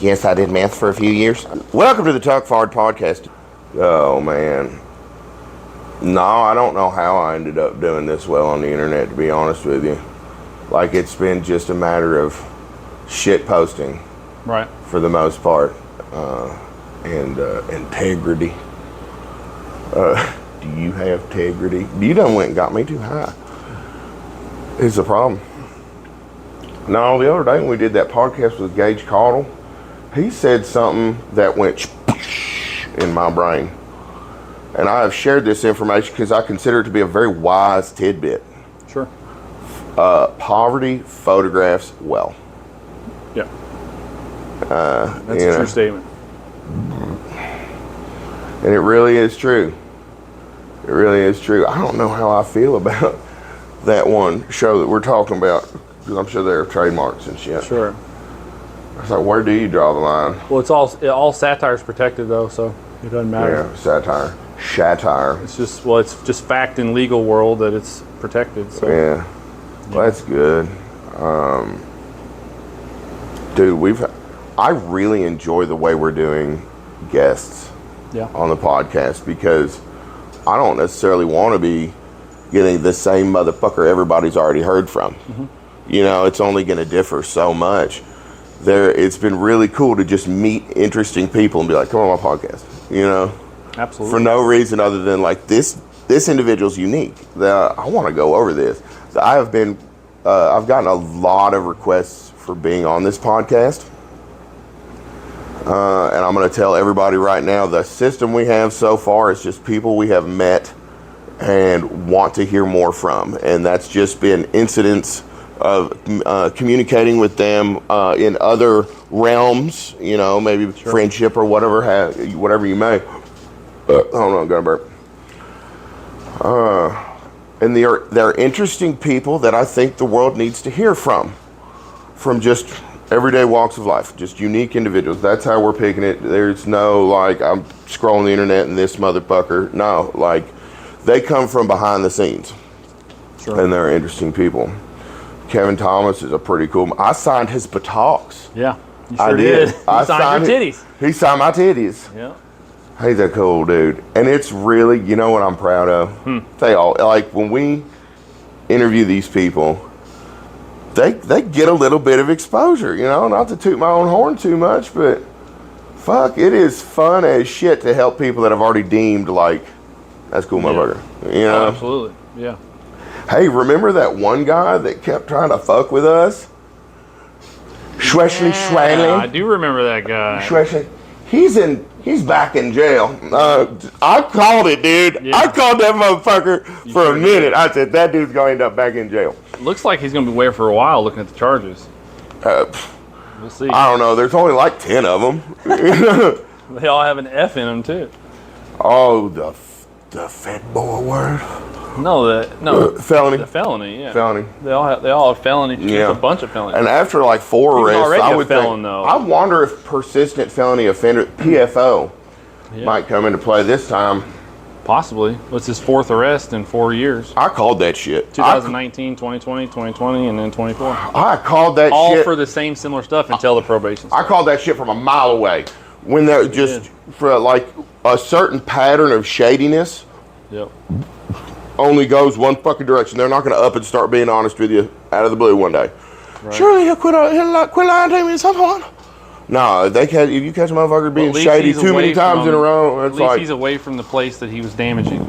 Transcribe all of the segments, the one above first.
Yes, I did math for a few years. Welcome to the Talk Forward podcast. Oh, man. No, I don't know how I ended up doing this well on the internet, to be honest with you. Like, it's been just a matter of shit posting. Right. For the most part. And integrity. Do you have integrity? You done went and got me too high. It's a problem. No, the other day when we did that podcast with Gage Caudle, he said something that went in my brain. And I have shared this information because I consider it to be a very wise tidbit. Sure. Poverty photographs well. Yeah. That's a true statement. And it really is true. It really is true. I don't know how I feel about that one show that we're talking about, because I'm sure there are trademarks and shit. Sure. It's like, where do you draw the line? Well, it's all satire is protected though, so it doesn't matter. Yeah, satire. It's just fact in legal world that it's protected. So. Yeah. Well, that's good. Dude, I really enjoy the way we're doing guests on the podcast, because I don't necessarily want to be getting the same motherfucker everybody's already heard from. Mm-hmm. You know, it's only going to differ so much. It's been really cool to just meet interesting people and be like, come on my podcast, you know? Absolutely. For no reason other than like this individual's unique. I want to go over this. I've gotten a lot of requests for being on this podcast. And I'm going to tell everybody right now, the system we have so far is just people we have met and want to hear more from. And that's just been incidents of communicating with them in other realms, you know, maybe friendship or whatever you may. Hold on, I'm going to burp. And they're interesting people that I think the world needs to hear from just everyday walks of life, just unique individuals. That's how we're picking it. There's no, like, I'm scrolling the internet and this motherfucker. No, like, they come from behind the scenes. Sure. And they're interesting people. Kevin Thomas is a pretty cool. I signed his buttocks. Yeah, you sure did. He signed your titties. He signed my titties. Yeah. He's a cool dude. And it's really, you know what I'm proud of? They all, like, when we interview these people, they get a little bit of exposure, you know, not to toot my own horn too much, but fuck, it is fun as shit to help people that I've already deemed like, that's cool, motherfucker. You know? Oh, absolutely, yeah. Hey, remember that one guy that kept trying to fuck with us? Schweshly Schwaley? I do remember that guy. Schweshly. He's back in jail. I called it, dude. Yeah. I called that motherfucker for a minute. I said, that dude's going to end up back in jail. Looks like he's going to be away for a while looking at the charges. We'll see. I don't know. There's only like 10 of them. They all have an F in them, too. Oh, the fat boy word? No, felony. The felony, yeah. Felony. They all have felony. Yeah. It's a bunch of felonies. And after like 4 arrests, I would think, though. I wonder if persistent felony offender, PFO, might come into play this time. Possibly. What's his 4th arrest in 4 years? I called that shit. 2019, 2020, 2020, and then 24. I called that shit. All for the same similar stuff until the probation started. I called that shit from a mile away. When they're just, for like a certain pattern of shadiness, only goes one fucking direction. They're not going to up and start being honest with you out of the blue one day. Right. Surely he'll quit lying to me at some point. No, if you catch a motherfucker being shady too many times in a row, it's at least he's away from the place that he was damaging.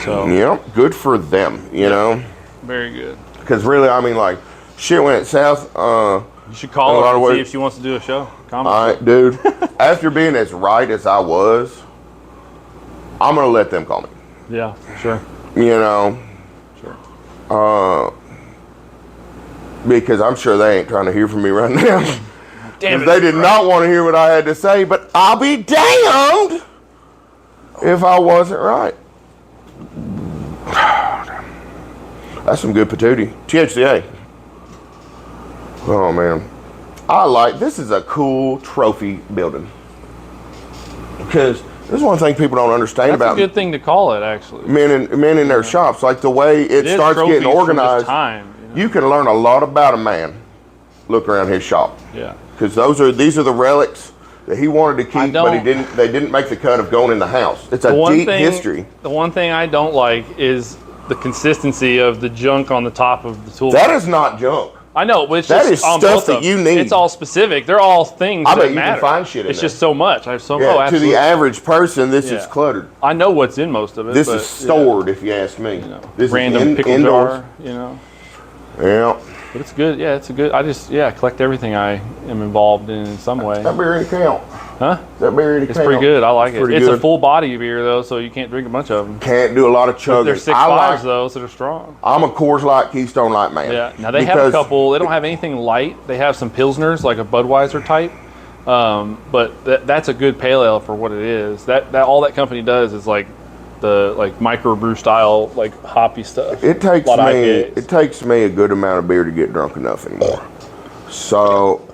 So yeah, good for them, you know. Very good. Because really, I mean, like, shit went south. You should call her and see if she wants to do a show. All right, dude. After being as right as I was, I'm gonna let them call me. Yeah, sure. You know. Sure. Because I'm sure they ain't trying to hear from me right now. Damn it. They did not want to hear what I had to say, but I'll be damned if I wasn't right. That's some good patootie. THCA. Oh, man. This is a cool trophy building. Because this is one thing people don't understand about. That's a good thing to call it, actually. Men in their shops. Like the way it starts getting organized. You can learn a lot about a man. Look around his shop. Yeah. Because these are the relics that he wanted to keep, but they didn't make the cut of going in the house. It's a deep history. The one thing I don't like is the consistency of the junk on the top of the toolbox. That is not junk. I know, but it's that just is stuff that you need. It's all specific. They're all things I that bet you matter. can find shit in It's there. just so much. I have so to the average person, this is cluttered. I know what's in most of it. This is stored, if you ask me. This random is pickle indoors. jar, Yeah. But it's good. Yeah, it's a good. I just collect everything I am involved in some way. That beer in count. Huh? That beer in It's pretty good. I like it. It's good. a full body beer though, so you can't drink a bunch of them. Can't do a lot of chugging. They're 6.5s though, so they're strong. I'm a Coors Light, Keystone Light man. Yeah. Now they have a couple. They don't have anything light. They have some pilsners, like a Budweiser type. But that's a good pale ale for what it is. That all that company does is like the microbrew style hoppy stuff. It takes me a good amount of beer to get drunk enough anymore. So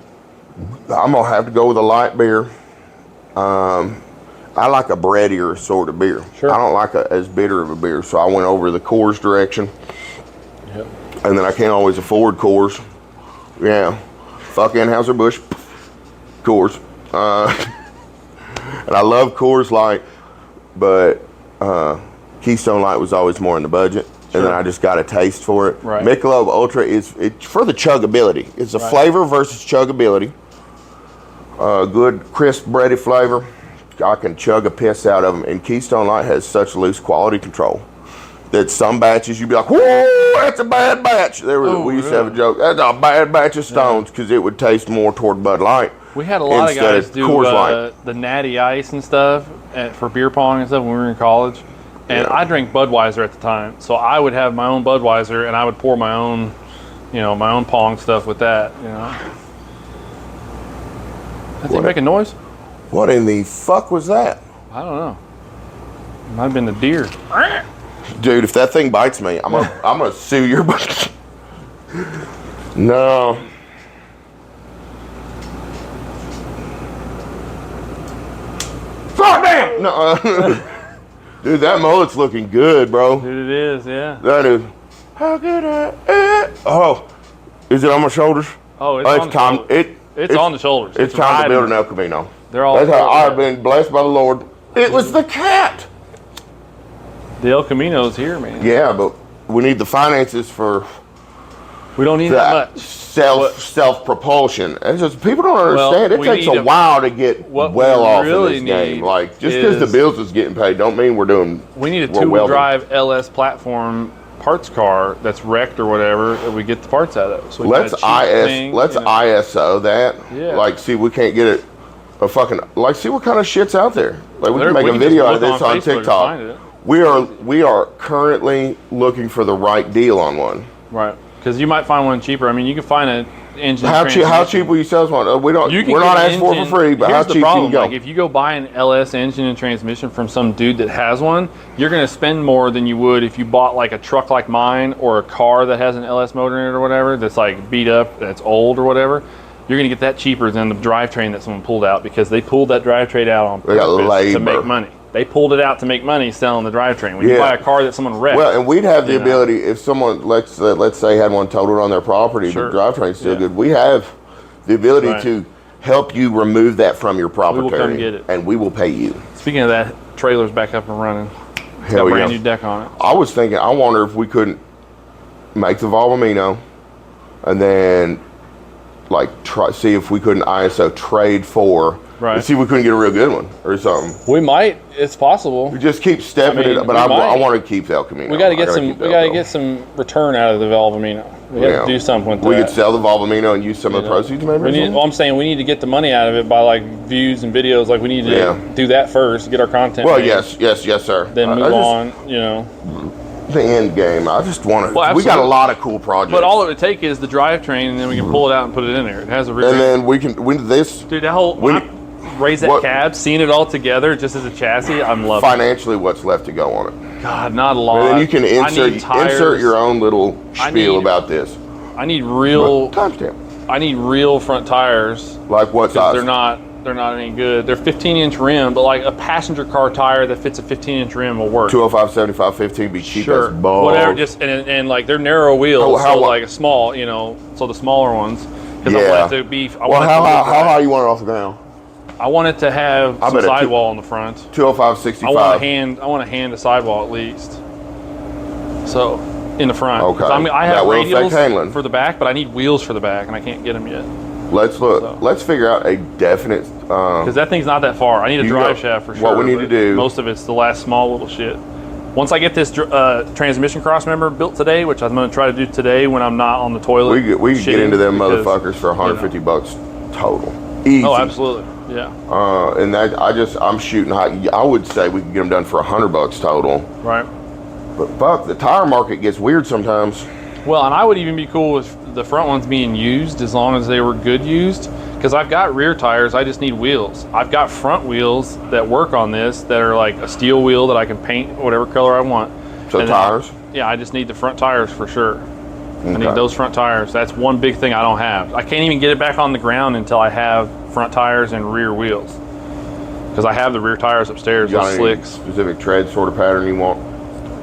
I'm gonna have to go with a light beer. I like a breadier sort of beer. Sure. I don't like as bitter of a beer, so I went over the Coors direction. Yep. And then I can't always afford Coors. Yeah, fuck Anheuser-Busch, Coors. And I love Coors Light, but Keystone Light was always more in the budget. Sure. And then I just got a taste for it. Right. Michelob Ultra is for the chuggability. It's a flavor versus chuggability. Good crisp bready flavor. I can chug a piss out of them. And Keystone Light has such loose quality control that some batches you'd be like, whoa, that's a bad batch. We used to have a joke. That's a bad batch of Stones because it would taste more toward Bud Light. We had a lot of guys do the Natty Ice and stuff for beer pong and stuff when we were in college. And I drank Budweiser at the time. So I would have my own Budweiser and I would pour my own, my own pong stuff with that, That thing make a noise? What in the fuck was that? I don't know. It might have been the deer. Dude, if that thing bites me, I'm gonna sue your butt. No. God damn! No. Dude, that mullet's looking good, bro. Dude, it is, yeah. That is. How could I? Oh, is it on my shoulders? Oh, it's on the shoulders. It's on the shoulders. It's time to build an El Camino. They're all. That's how I've been blessed by the Lord. It was the cat. The El Camino's here, man. Yeah, but we need the finances for. We don't need that much. Self propulsion. And just people don't understand. It takes a while to get well off in this game. Like just because the bills is getting paid, don't mean we're doing. We need a two-wheel drive LS platform parts car that's wrecked or whatever that we get the parts out of. So let's ISO that. Yeah. Like, see, we can't get it. See what kind of shit's out there. Like we can make a video out of this on TikTok. We are currently looking for the right deal on one. Right. Because you might find one cheaper. I mean, you can find an engine. How cheap will you sell us one? We're not asking for free, but how cheap can you go? Like if you go buy an LS engine and transmission from some dude that has one, you're going to spend more than you would if you bought like a truck like mine or a car that has an LS motor in it or whatever that's like beat up, that's old or whatever. You're going to get that cheaper than the drivetrain that someone pulled out because they pulled that drivetrain out on purpose to make money. They pulled it out to make money selling the drivetrain. When you buy a car that someone wrecked. Well, and we'd have the ability, if someone, let's say, had one totaled on their property, the drivetrain's still good, we have the ability to help you remove that from your property. We will come get it. And we will pay you. Speaking of that, trailer's back up and running. It's got a brand new deck on it. I was thinking, I wonder if we couldn't make the Volvamino and then see if we couldn't ISO trade for. Right. And see if we couldn't get a real good one or something. We might. It's possible. We just keep stepping it up, but I want to keep the El Camino. We got to get some. We got to get some return out of the Volvamino. We have to do something with that. We could sell the Volvamino and use some of the proceeds, maybe. I'm saying we need to get the money out of it by views and videos. Like we need to do that first, get our content. Well, yes, sir. Then move on. The end game. I just want to. Well, we got a lot of cool projects. But all it would take is the drivetrain, and then we can pull it out and put it in there. It has a. And then we can. Dude, that whole. Raise that cab, seeing it all together just as a chassis, I'm loving it. Financially, what's left to go on it? God, not a lot. And then you can insert your own little spiel about this. I need real timestamp. I need real front tires. Like what size? They're not any good. They're 15-inch rim, but like a passenger car tire that fits a 15-inch rim will work. 205, 75, 15 be cheap as balls. Whatever, just and like they're narrow wheels, so like a small, so the smaller ones. Because I want it to be. How high you want it off the ground? I want it to have some bet a sidewall on the front. 205 65. I want a hand a sidewall at least. So in the front. Okay. I have That will affect handling. radials for the back, but I need wheels for the back, and I can't get them yet. Let's look. So. Let's figure out a definite. Because that thing's not that far. I need a drive shaft for sure. What we need to do. Most of it's the last small little shit. Once I get this transmission cross member built today, which I'm going to try to do today when I'm not on the toilet. We could get into them motherfuckers for $150 total. Easy. Oh, absolutely. Yeah. And that I'm shooting high. I would say we could get them done for $100 total. Right. But fuck, the tire market gets weird sometimes. Well, and I would even be cool with the front ones being used as long as they were good used. Because I've got rear tires, I just need wheels. I've got front wheels that work on this that are like a steel wheel that I can paint whatever color I want. So tires? I just need the front tires for sure. Okay. I need those front tires. That's one big thing I don't have. I can't even get it back on the ground until I have front tires and rear wheels. Because I have the rear tires upstairs, those slicks. Specific tread sort of pattern you want?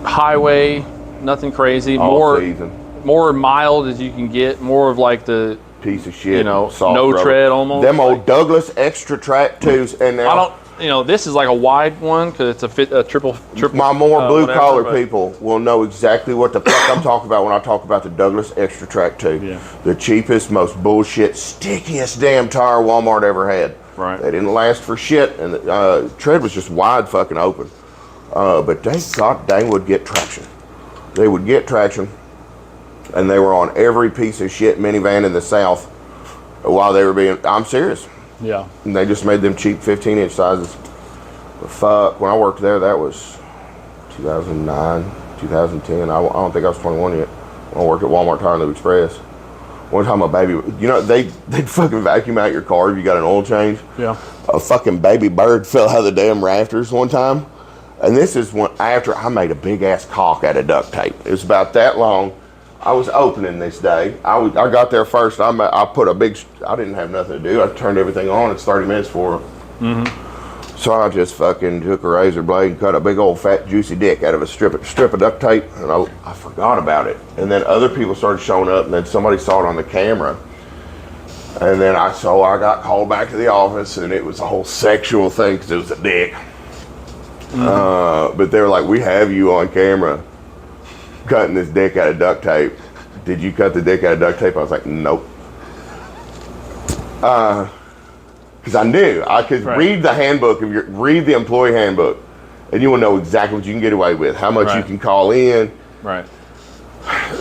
Highway, nothing crazy. All season. More mild as you can get. More of like the piece of shit. Soft no rubber. Tread almost. Them old Douglas Extra Track 2s. And now, this is like a wide one because it's a triple. My more blue collar people will know exactly what the fuck I'm talking about when I talk about the Douglas Extra Track 2. Yeah. The cheapest, most bullshit, stickiest damn tire Walmart ever had. Right. They didn't last for shit, and the tread was just wide fucking open. But they thought they would get traction. They would get traction. And they were on every piece of shit minivan in the South while they were being, I'm serious. Yeah. And they just made them cheap 15-inch sizes. But fuck, when I worked there, that was 2009, 2010. I don't think I was 21 yet. When I worked at Walmart Tire and Lube Express. One time a baby, they'd fucking vacuum out your car if you got an oil change. Yeah. A fucking baby bird fell out of the damn rafters one time. And this is after I made a big ass caulk out of duct tape. It was about that long. I was opening this day. I got there first. I put a big. I didn't have nothing to do. I turned everything on. It's 30 minutes for. Mm-hmm. So I just fucking took a razor blade and cut a big old fat juicy dick out of a strip of duct tape, and I forgot about it. And then other people started showing up, and then somebody saw it on the camera. And then I got called back to the office, and it was a whole sexual thing because it was a dick. Mm-hmm. But they were like, "We have you on camera cutting this dick out of duct tape. Did you cut the dick out of duct tape?" I was like, "Nope." Because I knew I could read the handbook read the employee handbook, and you will know exactly what you can get away with, how much you can call in. Right.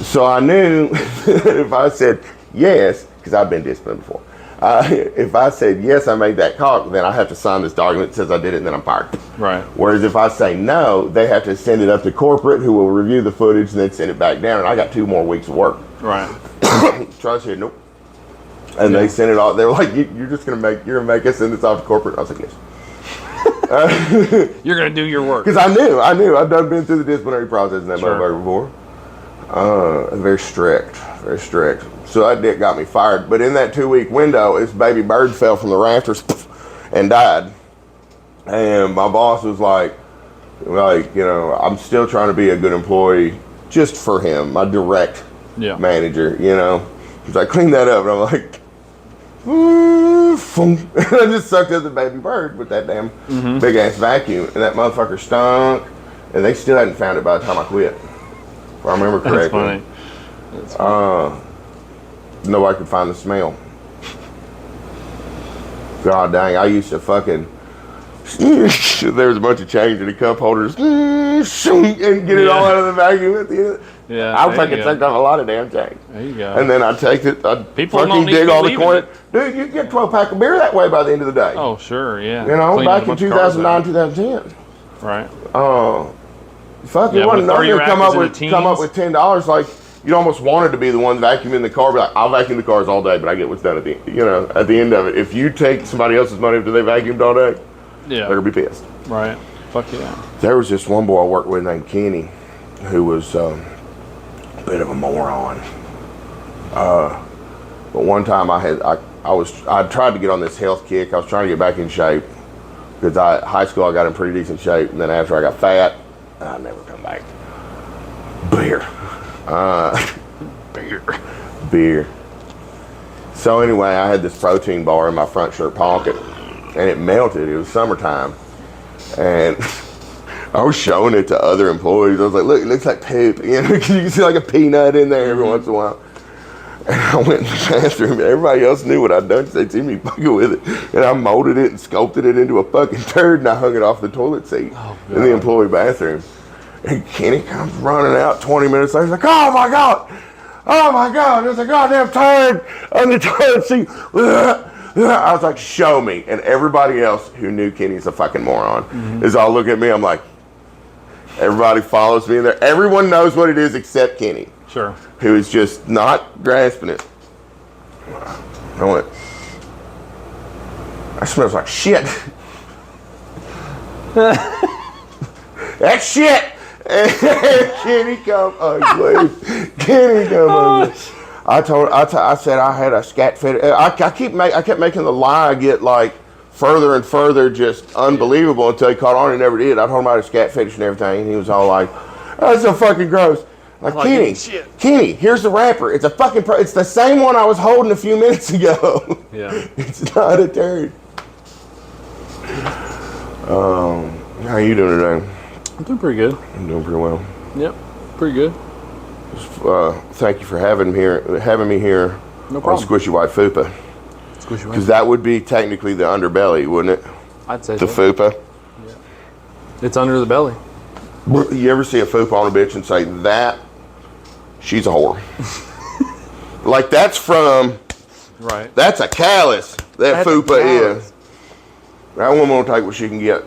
So I knew if I said yes, because I've been disciplined before. If I said yes, I made that call, then I have to sign this document that says I did it, and then I'm fired. Right. Whereas if I say no, they have to send it up to corporate, who will review the footage and then send it back down. And I got 2 more weeks of work. Right. So I said nope. And they sent it off. They were like, "You're gonna make us send this off to corporate." I was like, "Yes." You're gonna do your work. Because I knew I've been through the disciplinary process in that motherfucker before. Very strict. So that dick got me fired. But in that 2-week window, this baby bird fell from the rafters and died. And my boss was like, I'm still trying to be a good employee just for him, my direct manager, He's like, "Clean that up." And I'm like, I just sucked up the baby bird with that damn big ass vacuum. And that motherfucker stunk. And they still hadn't found it by the time I quit. If I remember correctly. That's funny. Nobody could find the smell. God dang, I used to fucking there was a bunch of change in the cup holders and get it all out of the vacuum at the end. I fucking sucked off a lot of damn change. There you go. And then I take it, I fucking dig all the corners. Dude, you get 12-pack of beer that way by the end of the day. Oh, sure, yeah. Back in 2009, 2010. Right. Fucking wasn't nothing to come up with $10. Like, you almost wanted to be the one vacuuming the car. Be like, "I'll vacuum the cars all day, but I get what's done at the end of it." If you take somebody else's money after they vacuumed all day, they're gonna be pissed. Right. Fuck yeah. There was this one boy I worked with named Kenny, who was a bit of a moron. But one time I tried to get on this health kick. I was trying to get back in shape because high school I got in pretty decent shape, and then after I got fat, I never come back. Beer. So anyway, I had this protein bar in my front shirt pocket, and it melted. It was summertime, and I was showing it to other employees. I was like, look, it looks like poop. You know, you can see like a peanut in there every once in a while. And I went in the bathroom, and everybody else knew what I'd done because they'd seen me fucking with it. And I molded it and sculpted it into a fucking turd, and I hung it off the toilet seat in the employee bathroom. And Kenny comes running out 20 minutes later. He's like, oh my God, there's a goddamn turd on the toilet seat. I was like, show me. And everybody else who knew Kenny's a fucking moron is all looking at me. I'm like, everybody follows me in there. Everyone knows what it is except Kenny. Sure. Who is just not grasping it. I went, that smells like shit. That's shit. And Kenny come ugly. Kenny come ugly. I said I had a scat fetish. I kept making the lie get like further and further, just unbelievable until he caught on. He never did. I told him I had a scat fetish and everything, and he was all like, "That's so fucking gross." Like Kenny, here's the wrapper. It's a fucking. It's the same one I was holding a few minutes ago. Yeah. It's not a turd. How you doing today? I'm doing pretty good. I'm doing pretty well. Yep, pretty good. Thank you for having me here. No On problem. Squishy White Fupa. Squishy White. Because that would be technically the underbelly, wouldn't it? I'd say The so. fupa. Yeah. It's under the belly. You ever see a fupa on a bitch and say, that, she's a whore? Like, that's from, Right. that's a callus. That That's a fupa callus. is. That woman will take what she can get.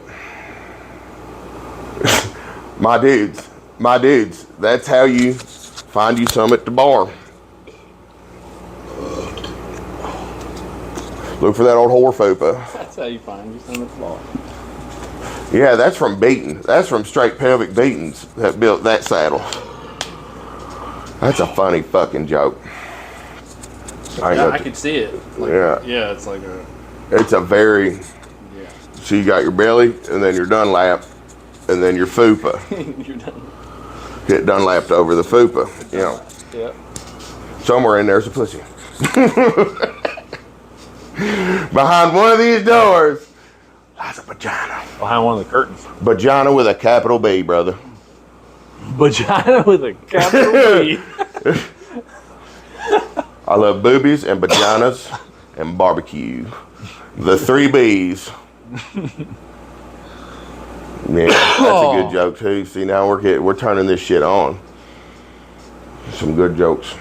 My dudes, that's how you find you some at the bar. Look for that old whore fupa. That's how you find you some at the bar. Yeah, that's from beating. That's from straight pelvic beatings that built that saddle. That's a funny fucking joke. I could see it. Like, Yeah. It's like a. It's a very. Yeah. So you got your belly, and then your Dunlap, and then your fupa. You're done. Get Dunlapped over the fupa. You know. Yep. Somewhere in there's a pussy. Behind one of these doors lies a vagina. Behind one of the curtains. Vagina with a capital B, brother. Vagina with a capital B. I love boobies and vaginas and barbecue. The 3 B's. Yeah, that's a good joke too. See, now we're turning this shit on. Some good jokes.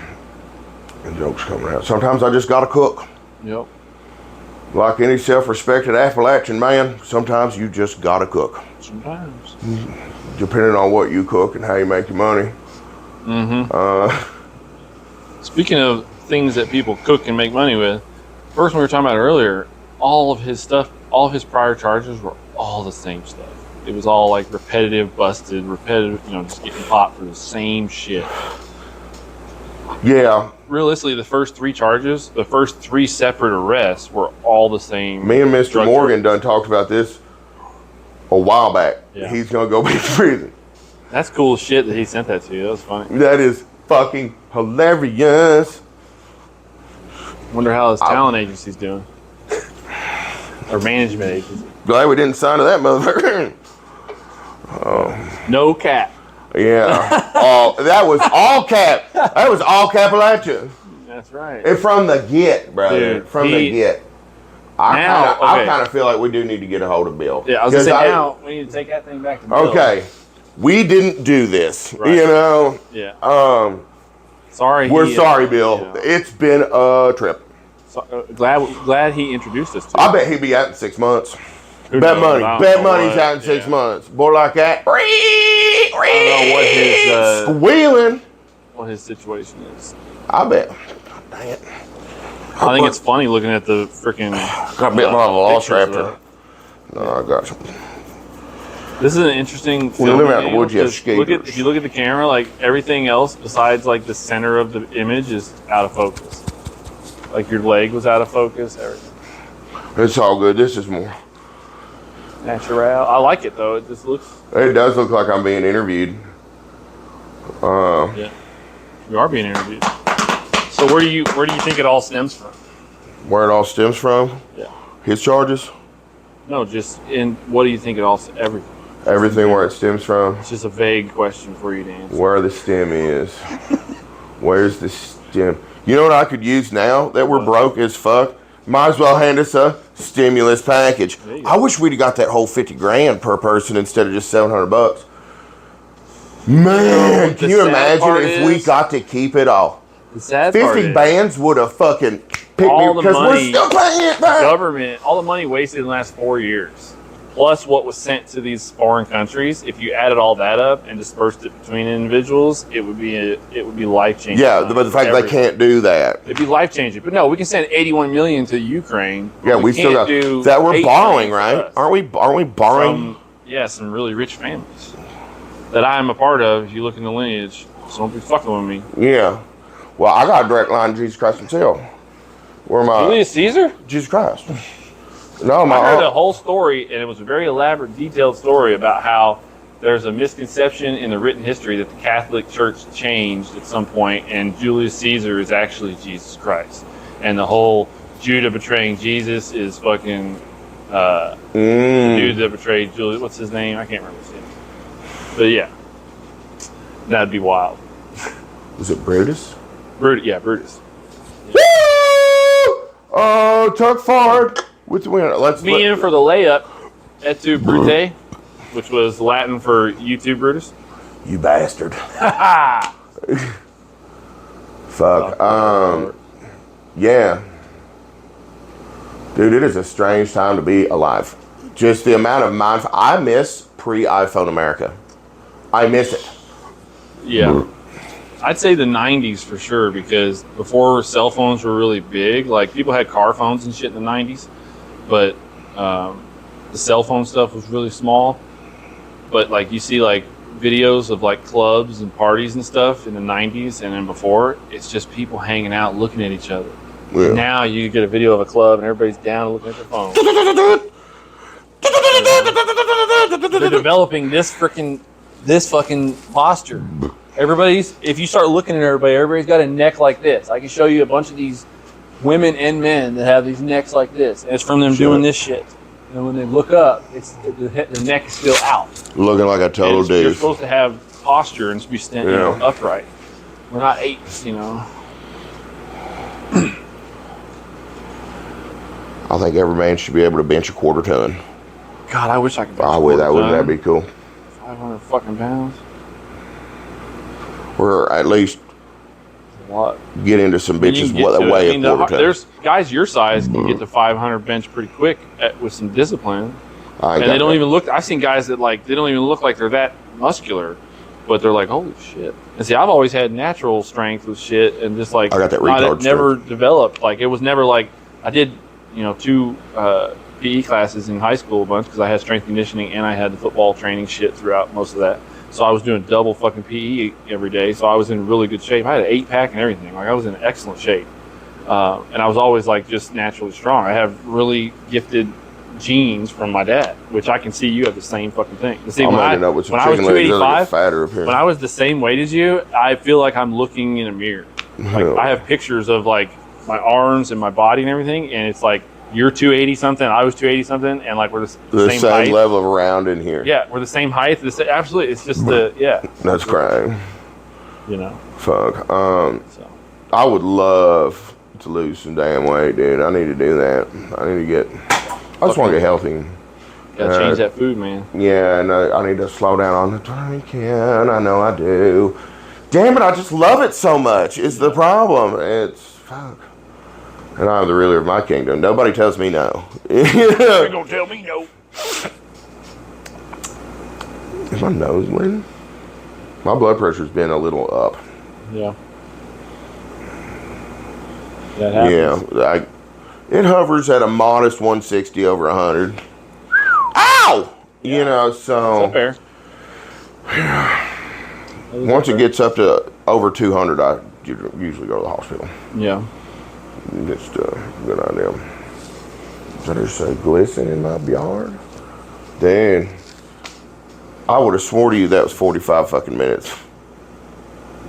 And jokes coming out. Sometimes I just gotta cook. Yep. Like any self-respected Appalachian man, sometimes you just gotta cook. Sometimes. Depending on what you cook and how you make your money. Speaking of things that people cook and make money with, first one we were talking about earlier, all of his prior charges were all the same stuff. It was all like repetitive, just getting popped for the same shit. Yeah. Realistically, the first 3 charges, the first 3 separate arrests were all the same. Me and Mr. Morgan done talked about this a while back. Yeah. He's gonna go back to prison. That's cool as shit that he sent that to you. That was funny. That is fucking hilarious. Wonder how his talent agency's doing. Or management agency. Glad we didn't sign to that motherfucker. No cap. Yeah. That was all cap. That was all Appalachia. That's right. And from the get, brother. Dude, the get. I kind of feel like we do need to get a hold of Bill. Yeah, I was going to say now, we need to take that thing back to Bill. Okay. We didn't do this. Right. You know? Yeah. Sorry. We're sorry, Bill. You know, it's been a trip. glad he introduced us to it. I bet he'll be out in 6 months. Who Bet knows? money. I don't Bet know money's what- out in 6 yeah. months. Boy like that. I don't know what his Squealing. what his situation is. I bet. Dang it. I think it's funny looking at the freaking. Got bit by a velociraptor. pictures No, I got you. This is an interesting. When you live filming out in the angle, woods, you have because skaters. if you look at the camera, like everything else besides like the center of the image is out of focus. Like your leg was out of focus. Everything. It's all good. This is more. Natural. I like it though. It just looks. It does look like I'm being interviewed. Yeah. You are being interviewed. So where do you think it all stems from? Where it all stems from? Yeah. His charges? No, just in what do you think it also everything? Everything where it stems from. It's just a vague question for you to answer. Where the stem is. Where's the stem? You know what I could use now that we're broke as fuck? Might as well hand us a stimulus package. I wish we'd have got that whole 50 grand per person instead of just $700. Man, can you imagine if we got to keep it all? The sad 50 bands would have fucking picked me because we're still paying it back. Government, all the money wasted in the last 4 years, plus what was sent to these foreign countries. If you added all that up and dispersed it between individuals, it would be life changing. Yeah, but the fact they can't do that, it'd be life changing. But no, we can send 81 million to Ukraine. Yeah, we still got that. We're borrowing, right? Aren't we borrowing? From, some really rich families that I am a part of. If you look in the lineage, so don't be fucking with me. Yeah. Well, I got a direct line to Jesus Christ himself. Where am I? Julius Caesar? Jesus Christ. No, I heard a whole story, and it was a very elaborate, detailed story about how there's a misconception in the written history that the Catholic Church changed at some point, and Julius Caesar is actually Jesus Christ. And the whole Judah betraying Jesus is fucking the dude that betrayed Julius. What's his name? I can't remember his name. But yeah, that'd be wild. Was it Brutus? Brutus. Yeah. Woo! Oh, tuck forward with the winner. Let's me in for the layup. Et tu, Brute, which was Latin for you too, Brutus. You bastard. Fuck. Yeah. Dude, it is a strange time to be alive. Just the amount of I miss pre-iPhone America. I miss it. Yeah. I'd say the 90s for sure, because before cell phones were really big, like people had car phones and shit in the 90s, but the cell phone stuff was really small. But like you see like videos of like clubs and parties and stuff in the 90s and then before, it's just people hanging out looking at each other. Yeah. Now you get a video of a club and everybody's down looking at their phone. They're developing this fucking posture. If you start looking at everybody's got a neck like this. I can show you a bunch of these women and men that have these necks like this. And it's from them doing this shit. And when they look up, the neck is still out. Looking like a total dude. You're supposed to have posture and be standing upright. We're not apes, I think every man should be able to bench a quarter ton. God, I wish I could bench a quarter ton. Wouldn't that be cool? 500 fucking pounds. Or at least get into some bitches that weigh a quarter ton. There's guys your size can get to 500 bench pretty quick with some discipline. And they don't even look. I've seen guys that they don't even look like they're that muscular, but they're like, holy shit. And see, I've always had natural strength with shit, and just I got that retard never developed. Like it was never like I did, 2 PE classes in high school a bunch because I had strength conditioning and I had the football training shit throughout most of that. So I was doing double fucking PE every day. So I was in really good shape. I had an 8-pack and everything. Like I was in excellent shape. And I was always just naturally strong. I have really gifted genes from my dad, which I can see you have the same fucking thing. The same when I was 285, when I was the same weight as you, I feel like I'm looking in a mirror. I have pictures of my arms and my body and everything, and it's like you're 280 something, I was 280 something, and we're the same height. Level of round in here. Yeah, we're the same height. Absolutely, it's just That's crying. Fuck. So. I would love to lose some damn weight, dude. I need to do that. I just want to get healthy. Gotta change that food, man. Yeah, and I need to slow down on the drinking. I know I do. Damn it, I just love it so much. Is the problem. It's fuck. And I'm the ruler of my kingdom. Nobody tells me no. You ain't gonna tell me no. Is my nose bleeding? My blood pressure's been a little up. Yeah. That happens. Yeah, it hovers at a modest 160 over 100. Ow! Yeah. So. That's fair. Once it gets up to over 200, I usually go to the hospital. Yeah. Just a good idea. Did I say glisten in my yard? Dude, I would have swore to you that was 45 fucking minutes.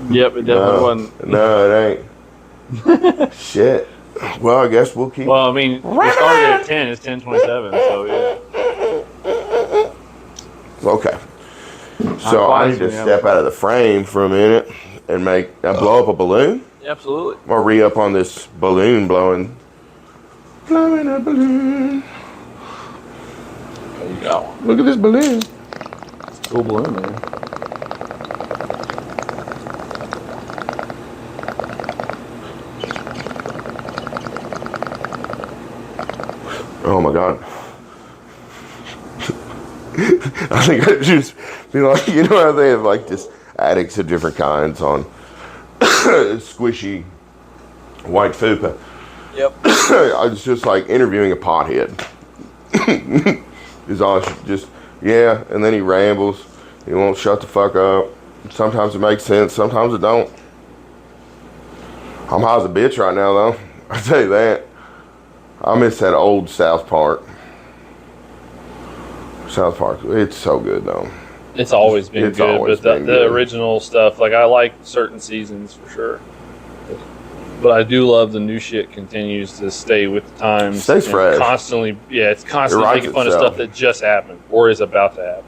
Yep, it definitely wasn't. No, it ain't. Shit. Well, I guess we'll keep. Well, I mean, we started at 10. It's 10:27, so yeah. Okay. So I need to step out of the frame for a minute and blow up a balloon. Absolutely. I'm gonna re-up on this balloon blowing a balloon. There you go. Look at this balloon. It's a cool balloon, man. Oh my God. I think I just be like, you know how they have like just addicts of different kinds on squishy white fupa. Yep. I was just like interviewing a pothead. He's all just, yeah, and then he rambles. He won't shut the fuck up. Sometimes it makes sense, sometimes it don't. I'm high as a bitch right now though. I tell you that. I miss that old South Park. South Park, it's so good though. It's always been good, but the original stuff, like I like certain seasons for sure. But I do love the new shit continues to stay with the times. Stays fresh. Constantly, yeah, it's constantly making fun of stuff that just happened or is about to happen.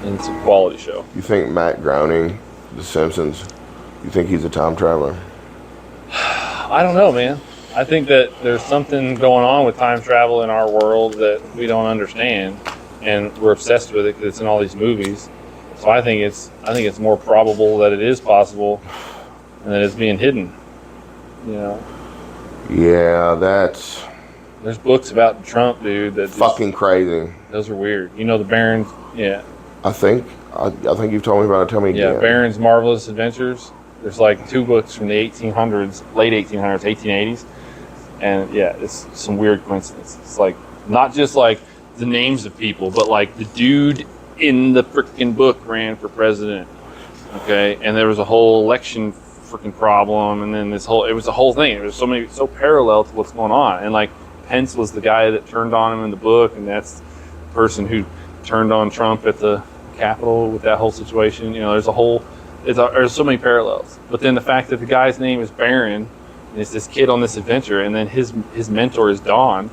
And it's a quality show. You think Matt Groening, The Simpsons, you think he's a time traveler? I don't know, man. I think that there's something going on with time travel in our world that we don't understand, and we're obsessed with it because it's in all these movies. So I think it's more probable that it is possible, and that it's being hidden. You know. Yeah, There's books about Trump, dude. That fucking crazy. Those are weird. You know the Barron's. Yeah. I think you've told me about it. Tell me again. Yeah, Barron's Marvelous Adventures. There's like 2 books from the 1800s, late 1800s, 1880s. And yeah, it's some weird coincidence. It's like not just like the names of people, but like the dude in the freaking book ran for president. Okay, and there was a whole election freaking problem, and then it was a whole thing. It was so parallel to what's going on. And like Pence was the guy that turned on him in the book, and that's the person who turned on Trump at the Capitol with that whole situation. You know, there's so many parallels. But then the fact that the guy's name is Barron. And it's this kid on this adventure, and then his mentor is Don,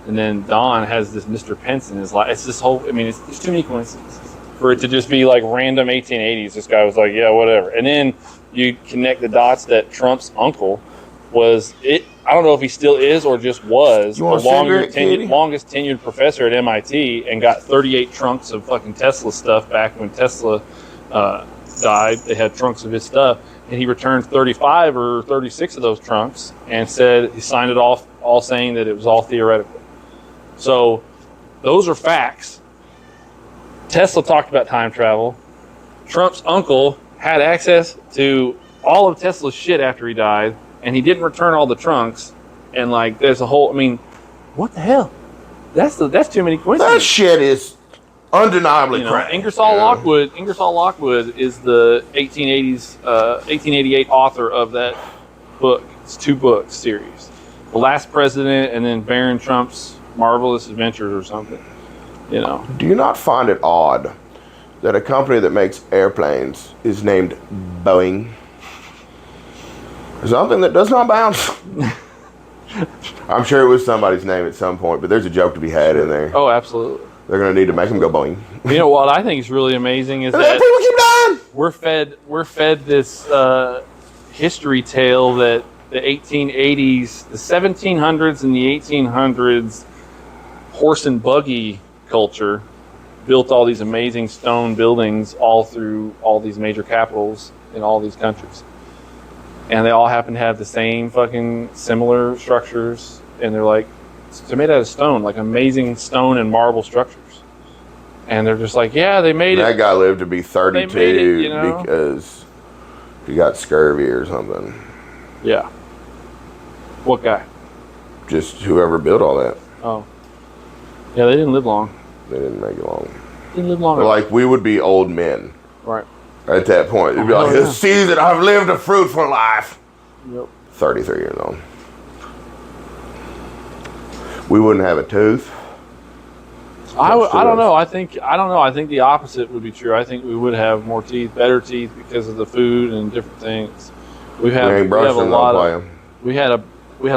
and then Don has this Mr. Pence in his life. It's this whole. I mean, there's too many coincidences for it to just be like random 1880s. This guy was like, yeah, whatever. And then you connect the dots that Trump's uncle was it. I don't know if he still is or just was the longest tenured professor at MIT, and got 38 trunks of fucking Tesla stuff back when Tesla died. They had trunks of his stuff. And he returned 35 or 36 of those trunks and said he signed it off, all saying that it was all theoretical. So those are facts. Tesla talked about time travel. Trump's uncle had access to all of Tesla's shit after he died, and he didn't return all the trunks. And like, there's a whole. I mean, what the hell? That's too many coincidences. That shit is undeniably correct. Ingersoll Lockwood is the 1888 author of that book. It's 2-book series. The Last President, and then Barron Trump's Marvelous Adventures or something. You know. Do you not find it odd that a company that makes airplanes is named Boeing? Something that does not bounce. I'm sure it was somebody's name at some point, but there's a joke to be had in there. Oh, absolutely. They're going to need to make them go Boeing. You know what I think is really amazing is that people keep dying. We're fed this history tale that the 1880s, the 1700s, and the 1800s horse and buggy culture built all these amazing stone buildings all through all these major capitals in all these countries, and they all happen to have the same fucking similar structures, and they're like. They're made out of stone, like amazing stone and marble structures. And they're just like, yeah, they made it. That guy lived to be 32 because he got scurvy or something. Yeah. What guy? Just whoever built all that. Oh. Yeah, they didn't live long. They didn't make it long. Didn't live long. Like, we would be old men. Right. At that point. It'd be like, see that I've lived a fruitful life. Yep. 33 years old. We wouldn't have a tooth. I don't know. I think the opposite would be true. I think we would have more teeth, better teeth because of the food and different things. We had a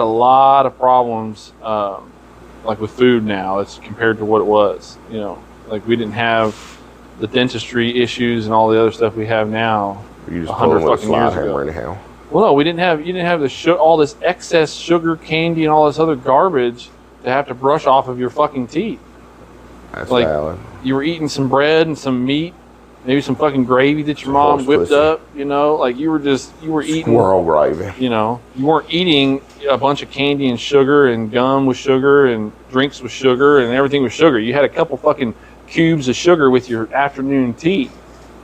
lot of problems like with food now. It's compared to what it was. You know, Like we didn't have the dentistry issues and all the other stuff we have now. You just 100 pull with a fucking slide years hammer ago. anyhow. Well, no, you didn't have all this excess sugar, candy, and all this other garbage to have to brush off of your fucking teeth. That's Like, valid. you were eating some bread and some meat, maybe some fucking gravy that your Some mom horse whipped pussy. up, you know? Like, you were eating... Squirrel gravy. You know, you weren't eating a bunch of candy and sugar and gum with sugar and drinks with sugar and everything with sugar. You had a couple fucking cubes of sugar with your afternoon tea,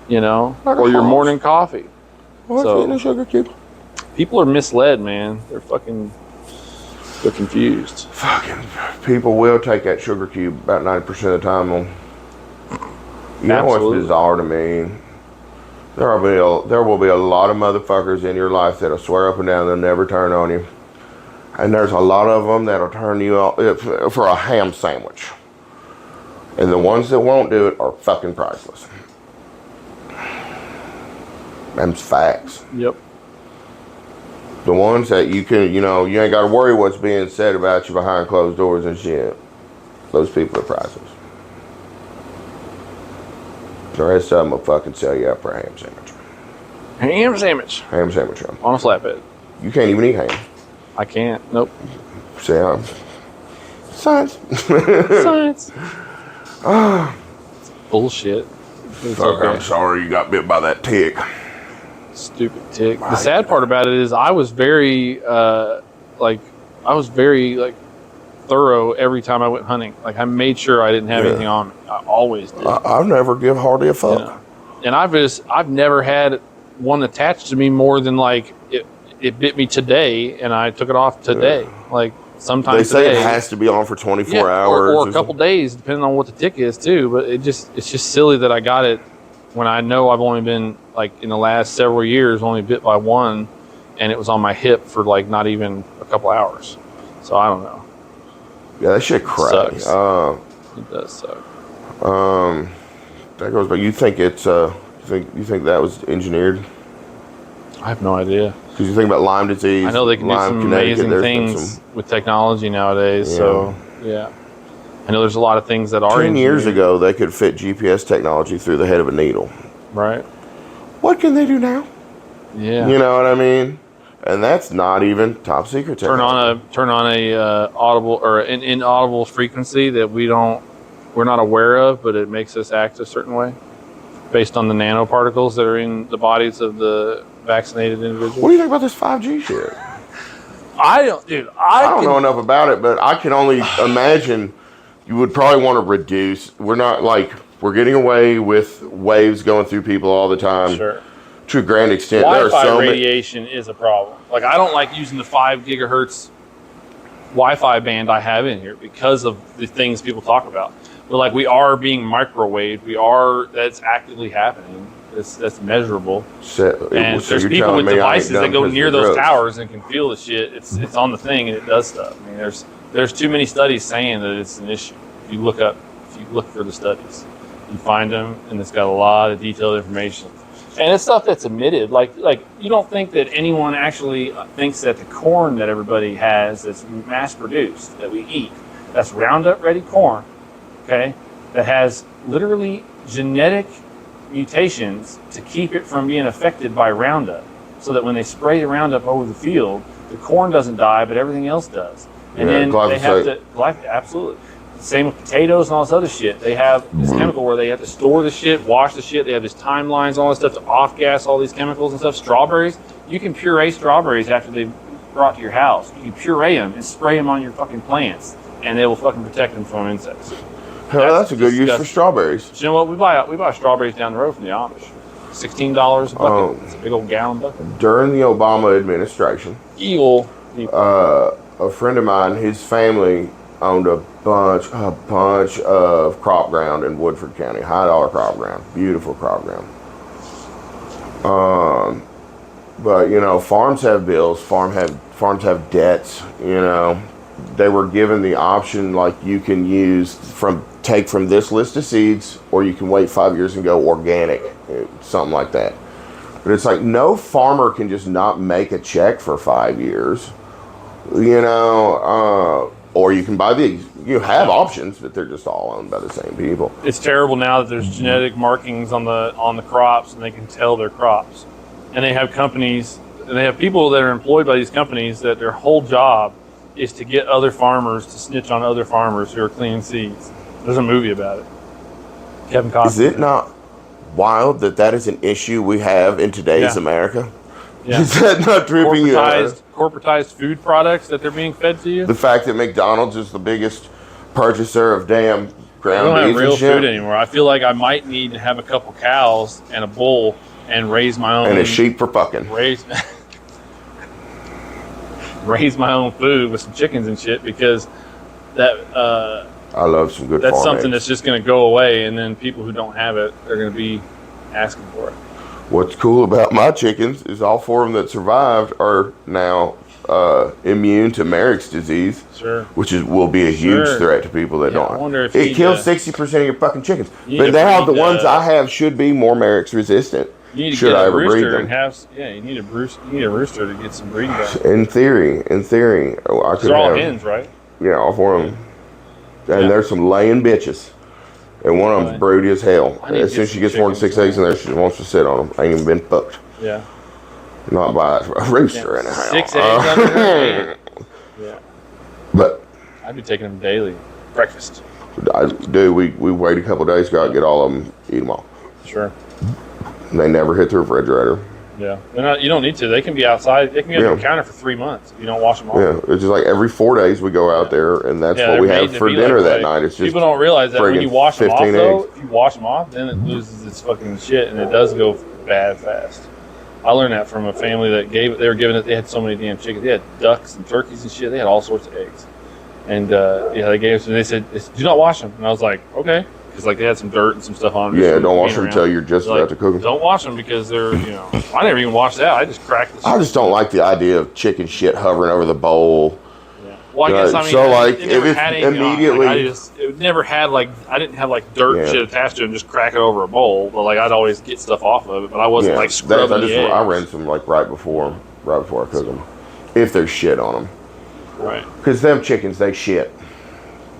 you know, or your morning coffee. What's eating a sugar cube? People are misled, man. They're confused. Fucking people will take that sugar cube about 90% of the time. You know what's bizarre to me? There will be a lot of motherfuckers in your life that'll swear up and down they'll never turn on you. And there's a lot of them that'll turn you on for a ham sandwich. And the ones that won't do it are fucking priceless. Them's facts. Yep. The ones that you can, you ain't got to worry what's being said about you behind closed doors and shit. Those people are priceless. The rest of them will fucking sell you up for a ham sandwich. Ham sandwich. Ham sandwich. On a flatbed. You can't even eat ham. I can't. Nope. See, science. Science. Bullshit. Fuck, I'm sorry you got bit by that tick. Stupid tick. The sad part about it is I was very thorough every time I went hunting. Like, I made sure I didn't have anything on me. I always did. I've never give hardly a fuck. You know? And I've never had one attached to me more than like it bit me today and I took it off today. Yeah. Like, sometimes they say today, it has to be on for 24 hours or a couple days, depending on what the tick is too. But it's just silly that I got it when I know I've only been, like, in the last several years only bit by one, and it was on my hip for like not even a couple hours. So I don't know. Yeah, that shit crazy. It does suck. That goes back. You think it's you think that was engineered? I have no idea. Because you think about Lyme disease. I know they can do some amazing things with technology nowadays. Yeah. So yeah, I know there's a lot of things that are. 10 years ago, they could fit GPS technology through the head of a needle. Right. What can they do now? Yeah. You know what I mean? And that's not even top secret technology. Turn on a audible or an inaudible frequency that we're not aware of, but it makes us act a certain way based on the nanoparticles that are in the bodies of the vaccinated individuals. What do you think about this 5G shit? I don't know enough about it, but I can only imagine you would probably want to reduce. We're getting away with waves going through people all the time. Sure. To a grand extent. Wi-Fi radiation is a problem. Like, I don't like using the 5 gigahertz Wi-Fi band I have in here because of the things people talk about. But like, we are being microwaved. That's actively happening. That's measurable. And there's people with devices that go near those towers and can feel the shit. It's on the thing and it does stuff. I mean, there's too many studies saying that it's an issue. If you look for the studies, you find them, and it's got a lot of detailed information. And it's stuff that's emitted. Like you don't think that anyone actually thinks that the corn that everybody has that's mass produced, that we eat, that's Roundup ready corn, okay, that has literally genetic mutations to keep it from being affected by Roundup, so that when they spray the Roundup over the field, the corn doesn't die, but everything else does. And then they have to, absolutely. Same with potatoes and all this other shit. They have this chemical where they have to store the shit, wash the shit. They have these timelines, all this stuff to off-gas all these chemicals and stuff. Strawberries, you can puree strawberries after they've brought to your house. You can puree them and spray them on your fucking plants, and they will fucking protect them from insects. That's a good use for strawberries. But you know what? We buy strawberries down the road from the Amish. $16 a bucket. It's a big old gallon bucket. During the Obama administration, evil people. A friend of mine, his family owned a bunch of crop ground in Woodford County, high dollar crop ground, beautiful crop ground. But farms have bills, farms have debts. They were given the option, like, you can take from this list of seeds, or you can wait 5 years and go organic, something like that. But it's like, no farmer can just not make a check for 5 years, or you can buy the You have options, but they're just all owned by the same people. It's terrible now that there's genetic markings on the crops, and they can tell their crops. And they have companies, and they have people that are employed by these companies that their whole job is to get other farmers to snitch on other farmers who are cleaning seeds. There's a movie about it. Kevin Costner. Is it not wild that is an issue we have in today's America? Yeah. Is that not tripping you out? Corporatized food products that they're being fed to you? The fact that McDonald's is the biggest purchaser of damn ground I don't beef have real and shit. food anymore. I feel like I might need to have a couple cows and a bull and raise my own. And a sheep for fucking. Raise my own food with some chickens and shit, because that I love some good that's farm something eggs. that's just going to go away, and then people who don't have it are going to be asking for it. What's cool about my chickens is all 4 of them that survived are now immune to Marek's disease, Sure. which will be a huge Sure. threat to people that Yeah, don't. I wonder if it kills 60% of your fucking chickens. You But need to now the breed, ones I have should be more Marek's resistant. You need to should get I a ever breed rooster them? and have. Yeah, you need a rooster to get some breeding done. In theory, I could They're all have. hens, right? Yeah, all 4 of them. And Yeah. there's some laying bitches. And one of them's broody as hell. I need to As soon get as she some gets more than 6 chickens, eggs in there, she wants to sit on them. I ain't even been fucked. Yeah. Not by a rooster in a house. 6 eggs under her. Yeah. But I'd be taking them daily. Breakfast. we wait a couple days, got to get all of them, eat them all. Sure. And they never hit the refrigerator. Yeah. They're not, you don't need to. They can be outside. They can be on the counter for 3 months if you don't wash them off. Yeah, it's just like every 4 days we go out there, and that's what they're we made have to for be dinner like that night. It's just people don't realize that when friggin' you wash them off, 15 though, eggs. if you wash them off, then it loses its fucking shit, and it does go bad fast. I learned that from a family that they were giving it. They had so many damn chickens. They had ducks and turkeys and shit. They had all sorts of eggs, and they gave us. And they said, "Do not wash them." And I was like, "Okay," because like they had some dirt and some stuff on them. Yeah, don't wash them until you're just about to cook them. Don't wash them because they're I never even washed that. I just cracked the shit. I just don't like the idea of chicken shit hovering over the bowl. Well, I guess I mean, so, like, it never if it's had anything on it. immediately- Like, it never had like I didn't have like dirt and Yeah. shit attached to it and just crack it over a bowl. But like I'd always get stuff off of it, but I wasn't like scrubbing the eggs. I rinse them like right before I cook them, if there's shit on them. Right. Because them chickens, they shit.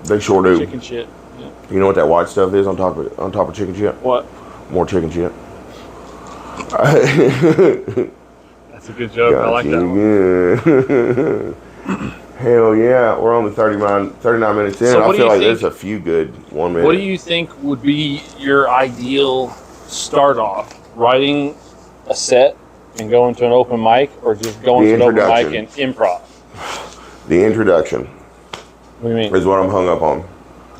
They sure do. Chicken shit. Yeah. You know what that white stuff is on top of chicken shit? What? More chicken shit. That's a good joke. I like that one. Yeah. Hell yeah, we're on the 39 minutes in. So I what do feel you like think- there's a few good 1 minute. What do you think would be your ideal start off? Writing a set and going to an open mic, or just going The to an open mic introduction. and improv? The introduction What do you mean? is what I'm hung up on.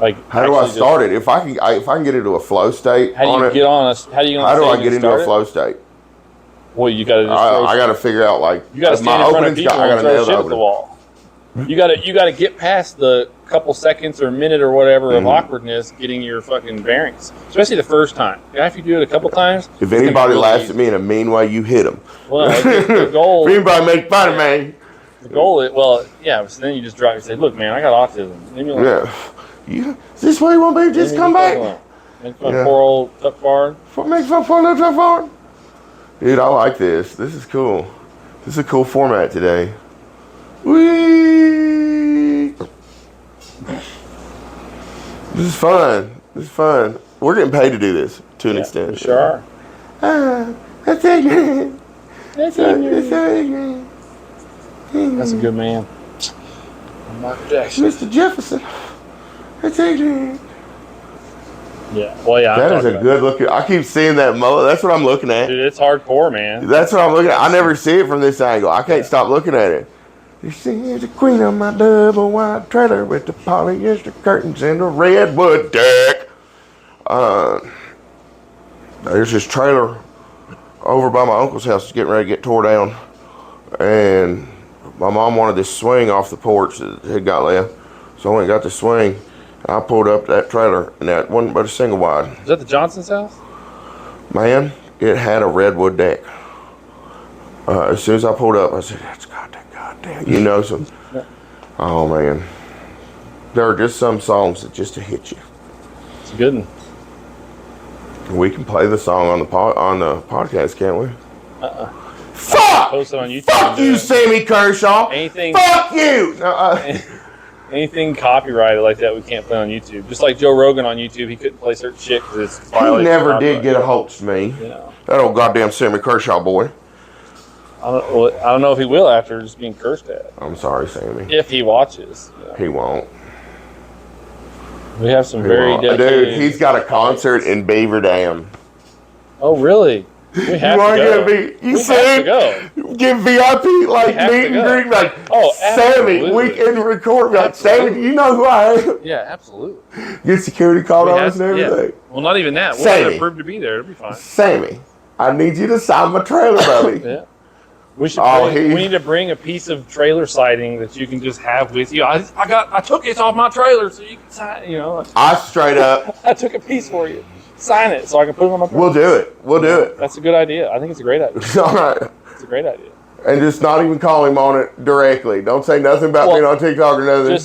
Like, How do I actually start it? If I can get into a flow state How do on you it, get on a? How do you get on how do stage I and get into start a it? flow state? Well, you got to. I got to figure out like You got to stand my in front of opening people shot. I and got to throw nail shit the at the opening. wall. You got to get past the couple seconds or a minute or whatever of awkwardness, getting your fucking bearings, especially the first time. After you do it a couple times, If anybody laughs at me in a mean way, you hit them. well, the goal, If anybody makes fun of me, the goal is, well, yeah. So then you just drop. You say, "Look, man, I got autism." Leave me alone. yeah. Is this where you want me to just Leave come me the fuck back? alone. Make fun Yeah. of poor old Tuck Bard. Make fun for a little tough hard. Dude, I like this. This is cool. This is a cool format today. Whee! This is fun. This is fun. We're getting paid to do this to an extent. We sure are. That's ignorant. That's That's ignorant. ignorant. That's a good man. Michael Jackson. Mr. Jefferson. That's ignorant. Yeah. Well, yeah. I'm That is talking a about- good look. I keep seeing that mullet. That's what I'm looking at. Dude, it's hardcore, man. That's what I'm looking at. I never see it from this angle. I can't stop looking at it. You see, here's the queen of my double wide trailer with the polyester curtains and the redwood deck. There's this trailer over by my uncle's house. It's getting ready to get tore down. And my mom wanted this swing off the porch that had got left. So I went and got the swing. And I pulled up that trailer, and that wasn't but a single wide. Is that the Johnson's house? Man, it had a redwood deck. As soon as I pulled up, I said, "That's goddamn." You know, some. Oh man, there are just some songs that just to hit you. It's a good one. We can play the song on the podcast, can't we? Fuck! Post it on YouTube. Fuck you, Sammy Kershaw. Anything. Fuck you. No, Anything copyrighted like that, we can't play on YouTube. Just like Joe Rogan on YouTube, he couldn't play certain shit because it's He never did get a hold of me. You know. That old goddamn Sammy Kershaw boy. I don't know if he will after just being cursed at. I'm sorry, Sammy. If he watches. You know. He won't. We have some very dedicated... Dude, he's got a concert in Beaver Dam. Oh, really? We have to go. You said give VIP like meet and greet, like Sammy. We can record like Sammy. Do you know who I am? Yeah, absolutely. Get security called on us and everything. Yeah. Well, not even that. We'll Sammy, have to prove to be there. It'll be fine. Sammy, I need you to sign my trailer, buddy. Yeah. We should. We need to bring a piece of trailer siding that you can just have with you. I took it off my trailer so you can sign. You know. I straight up. I took a piece for you. Sign it so I can put it on my trailer. We'll do it. We'll do it. That's a good idea. I think it's a great idea. All right. It's a great idea. And just not even call him on it directly. Don't say nothing about being on TikTok or nothing.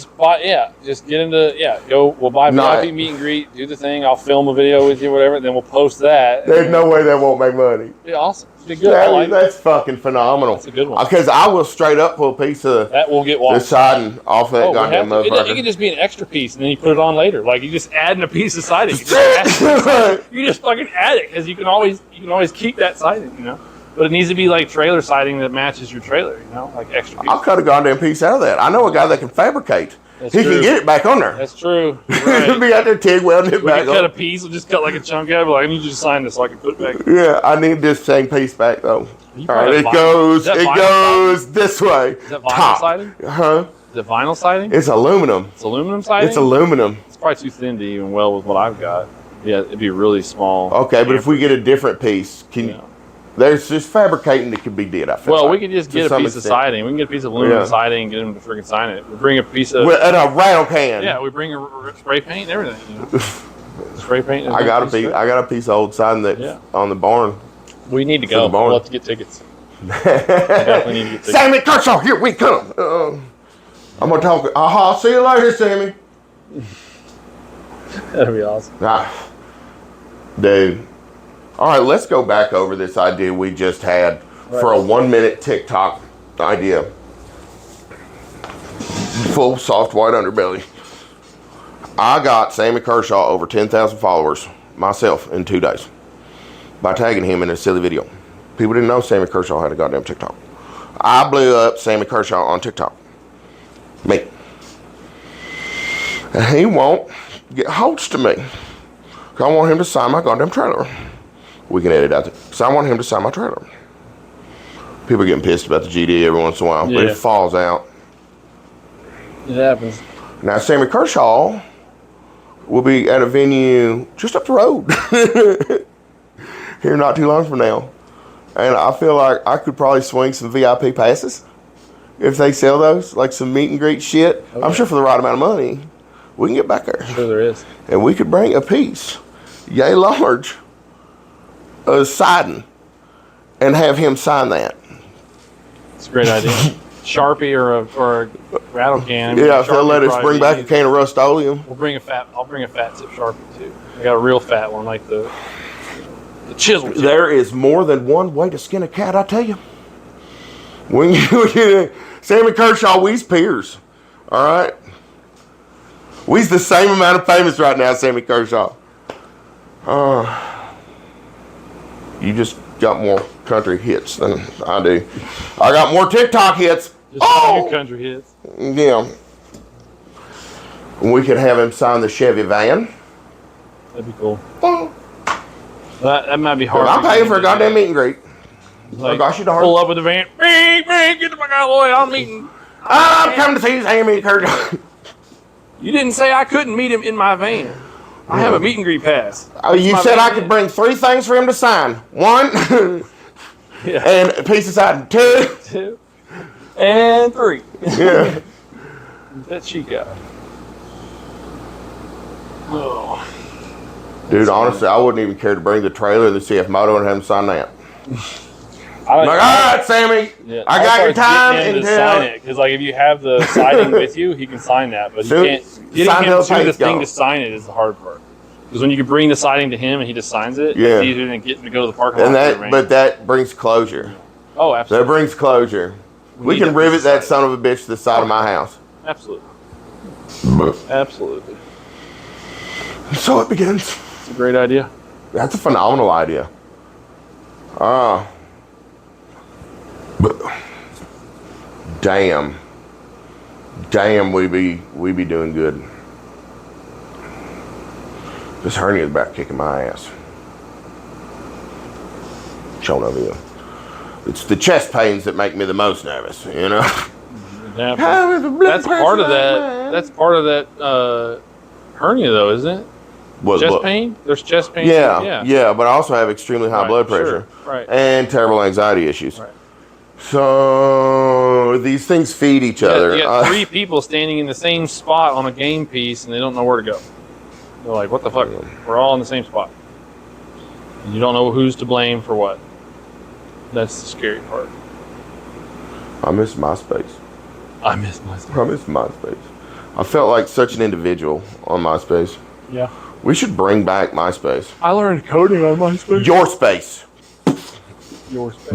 Just get into, go, we'll buy VIP meet and greet, do the thing, I'll film a video with you, whatever, then we'll post that. There's no way that won't make money. Yeah, awesome. It'll be good. That's fucking phenomenal. That's a good one. Because I will straight up pull a piece of that will get watched. The siding off that goddamn motherfucker. It can just be an extra piece and then you put it on later. Like you just adding a piece of siding. You just fucking add it because you can always keep that siding, you know. But it needs to be like trailer siding that matches your trailer, you know, like extra pieces. I'll cut a goddamn piece out of that. I know a guy that can fabricate. That's he true. can get it back on there. That's true. Right. He'll be out there TIG welding it back on. Cut a piece, we'll just cut like a chunk out of it. Like, I need you to sign this so I can put it back. Yeah, I need this same piece back though. All right, it goes this way. Is that vinyl siding? Huh? Is it vinyl siding? It's aluminum. It's aluminum siding? It's aluminum. It's probably too thin to even weld with what I've got. Yeah, it'd be really small. Okay, but if we get a different piece, there's just fabricating that could be did. I feel well, we could just get a piece of siding. We can get a piece of aluminum siding and get them to freaking sign it. We bring a piece of... And a rattle can. Yeah, we bring a spray paint and everything. You know? Spray paint. I got a piece of old siding that's on the barn. We need to go. We'll have to get tickets. Definitely need to get tickets. Sammy Kershaw, here we come. I'm going to talk. See you later, Sammy. That'd be awesome. Dude. All right, let's go back over this idea we just had for a 1-minute TikTok idea. Full soft white underbelly. I got Sammy Kershaw over 10,000 followers myself in 2 days by tagging him in a silly video. People didn't know Sammy Kershaw had a goddamn TikTok. I blew up Sammy Kershaw on TikTok. Me. And he won't get holds to me. I want him to sign my goddamn trailer. We can edit out there. So I want him to sign my trailer. People are getting pissed about the GD every once in a while, but it falls out. It happens. Now, Sammy Kershaw will be at a venue just up the road here not too long from now. And I feel like I could probably swing some VIP passes if they sell those, like some meet and greet shit. Okay. I'm sure for the right amount of money, we can get back there. I'm sure there is. And we could bring a piece, yay large, siding and have him sign that. It's a great idea. Sharpie or a rattle can. Yeah, if they'll let us bring back a can of Rust-Oleum. I'll bring a fat tip Sharpie too. I got a real fat one, like the chisel tip. There is more than one way to skin a cat, I tell you. Sammy Kershaw, we's peers. All right? We's the same amount of famous right now, Sammy Kershaw. You just got more country hits than I do. I got more TikTok hits. Just a few country hits. Yeah. We could have him sign the Chevy van. That'd be cool. That might be hard. I'm paying for a goddamn meet and greet. Like, pull up with the van. Bing, get to my guy, boy. I'm meeting. I'm coming to see Sammy Kershaw. You didn't say I couldn't meet him in my van. I have a meet and greet pass. You said I could bring 3 things for him to sign. 1, and a piece of siding. 2, and 3. Yeah. That she got. Oh. Dude, honestly, I wouldn't even care to bring the trailer to CF Moto and have him sign that. I'm like, all right, Sammy, I got your time until sign it. Because like if you have the siding with you, he can sign that, but you can't. Getting him to the thing to sign it is the hard part. Because when you can bring the siding to him and he just signs it, it's easier than getting to go to the parking lot. But that brings closure. Oh, absolutely. That brings closure. We can rivet that son of a bitch to the side of my house. Absolutely. Absolutely. So it begins. It's a great idea. That's a phenomenal idea. But damn, we be doing good. This hernia's about kicking my ass. Showing over you. It's the chest pains that make me the most nervous, you know? That's part of that. That's part of that hernia, though, isn't it? Chest pain? There's chest pain? Yeah, but I also have extremely high blood pressure. Sure. Right. And terrible anxiety issues. Right. So these things feed each other. You got 3 people standing in the same spot on a game piece, and they don't know where to go. They're like, what the fuck? We're all in the same spot. And you don't know who's to blame for what. That's the scary part. I miss MySpace. I miss MySpace. I felt like such an individual on MySpace. Yeah. We should bring back MySpace. I learned coding on MySpace. Your space. Your space.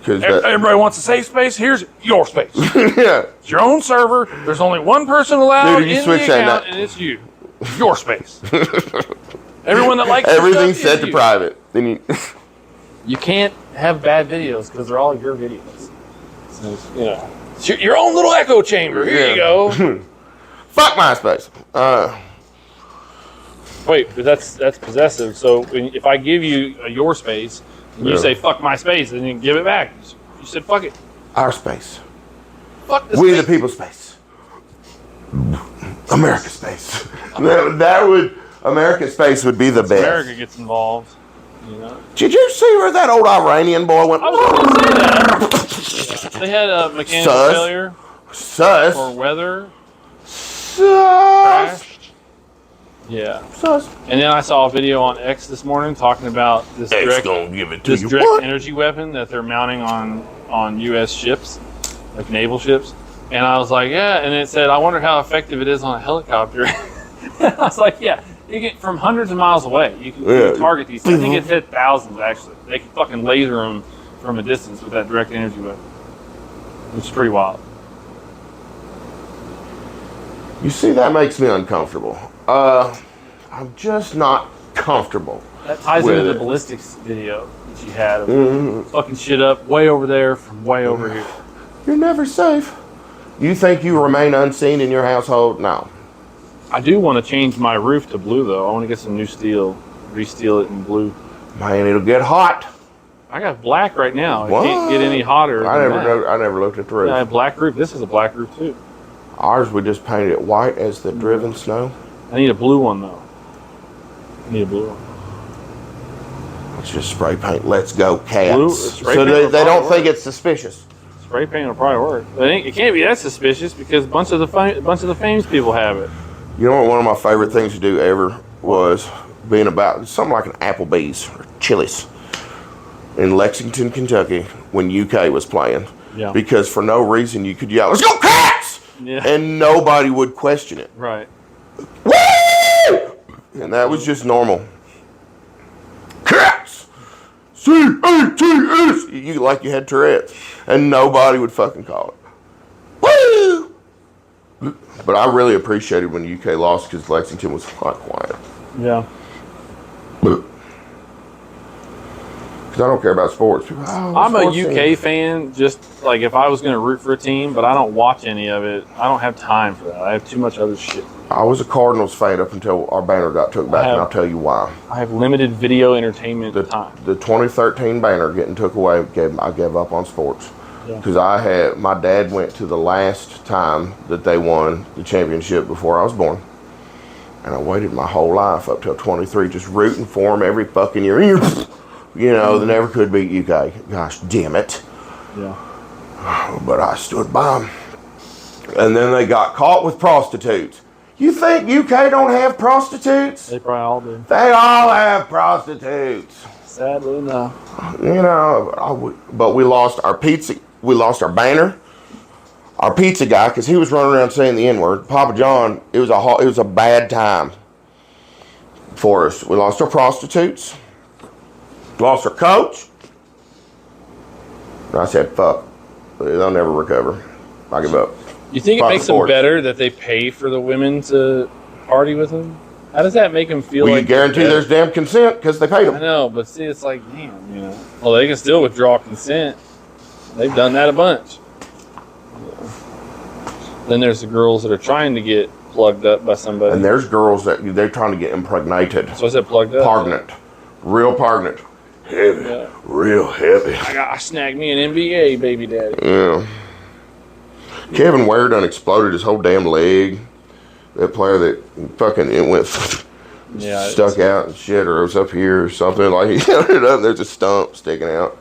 Everybody wants a safe space. Here's your space. Yeah. It's your own server. There's only one person allowed Dude, you in switch the account, and it's you. Your space. Everyone that likes everything's set to private. Then you can't have bad videos because they're all your videos. So it's your own little echo chamber. Here you go. Fuck MySpace. Wait, but that's possessive. So if I give you your space and you say fuck my space, then you give it back. You said fuck it. Our space. Fuck the We space. the people space. America space. That would America space would be the best. America gets involved. You know. Did you see where that old Iranian boy went? I was going to say that. They had a mechanical failure. Sus. Or weather. Sus. Crash. Yeah. Sus. And then I saw a video on X this morning talking about this direct energy weapon that they're mounting on U.S. ships, like naval ships. And I was like, yeah. And it said, I wonder how effective it is on a helicopter. I was like, yeah. You get from hundreds of miles away. You can target these. I think it's hit thousands, actually. They can fucking laser them from a distance with that direct energy weapon. Which is pretty wild. You see, that makes me uncomfortable. I'm just not comfortable. That ties into the ballistics video that you had of fucking shit up way over there from way over here. You're never safe. You think you remain unseen in your household? No. I do want to change my roof to blue, though. I want to get some new steel, re-steel it in blue. Man, it'll get hot. I got black right now. What? It can't get any hotter. I never looked at the roof. Yeah, I have black roof. This is a black roof, too. Ours, we just painted it white as the driven snow. I need a blue one, though. I need a blue one. Let's just spray paint. Let's go, cats. Blue, so they don't think it's suspicious. Spray paint will probably work. It can't be that suspicious because a bunch of the famous people have it. You know what one of my favorite things to do ever was being about something like an Applebee's or Chili's in Lexington, Kentucky when UK was playing. Yeah. Because for no reason you could yell, "Let's go Cats!" Yeah. And nobody would question it. Right. Woo! And that was just normal. Cats! C-A-T-S! You like you had Tourette's. And nobody would fucking call it. Woo! But I really appreciated when UK lost because Lexington was quite quiet. Yeah. Because I don't care about sports. People, I'm a UK fan, just like if I was going to root for a team, but I don't watch any of it. I don't have time for that. I have too much other shit. I was a Cardinals fan up until our banner got took back, and I'll tell you why. I have limited video entertainment time. The 2013 banner getting took away, I gave up on sports. Because my dad went to the last time that they won the championship before I was born. And I waited my whole life up till 23 just rooting for them every fucking year. You know, they never could beat UK. Gosh damn it. Yeah. But I stood by them. And then they got caught with prostitutes. You think UK don't have prostitutes? They probably all do. They all have prostitutes. Sadly, no. You know, but we lost our pizza. We lost our banner. Our pizza guy, because he was running around saying the N-word. Papa John, it was a bad time for us. We lost our prostitutes. Lost our coach. And I said, fuck. They'll never recover. I give up. You think it Fox makes them Sports. better that they pay for the women to party with them? How does that make them feel Well, like you guarantee there's damn consent because they paid I them. know, but see, it's like, damn, you know. Well, they can still withdraw consent. They've done that a bunch. Then there's the girls that are trying to get plugged up by somebody. And there's girls that they're trying to get impregnated. So I said plugged up. Pregnant. Real pregnant. Heavy. Yeah. Real heavy. I snagged me an NBA baby daddy. Yeah. Kevin Ware done exploded his whole damn leg. That player that fucking it went stuck out and shit, or it was up here or something. Like he ended up, there's a stump sticking out.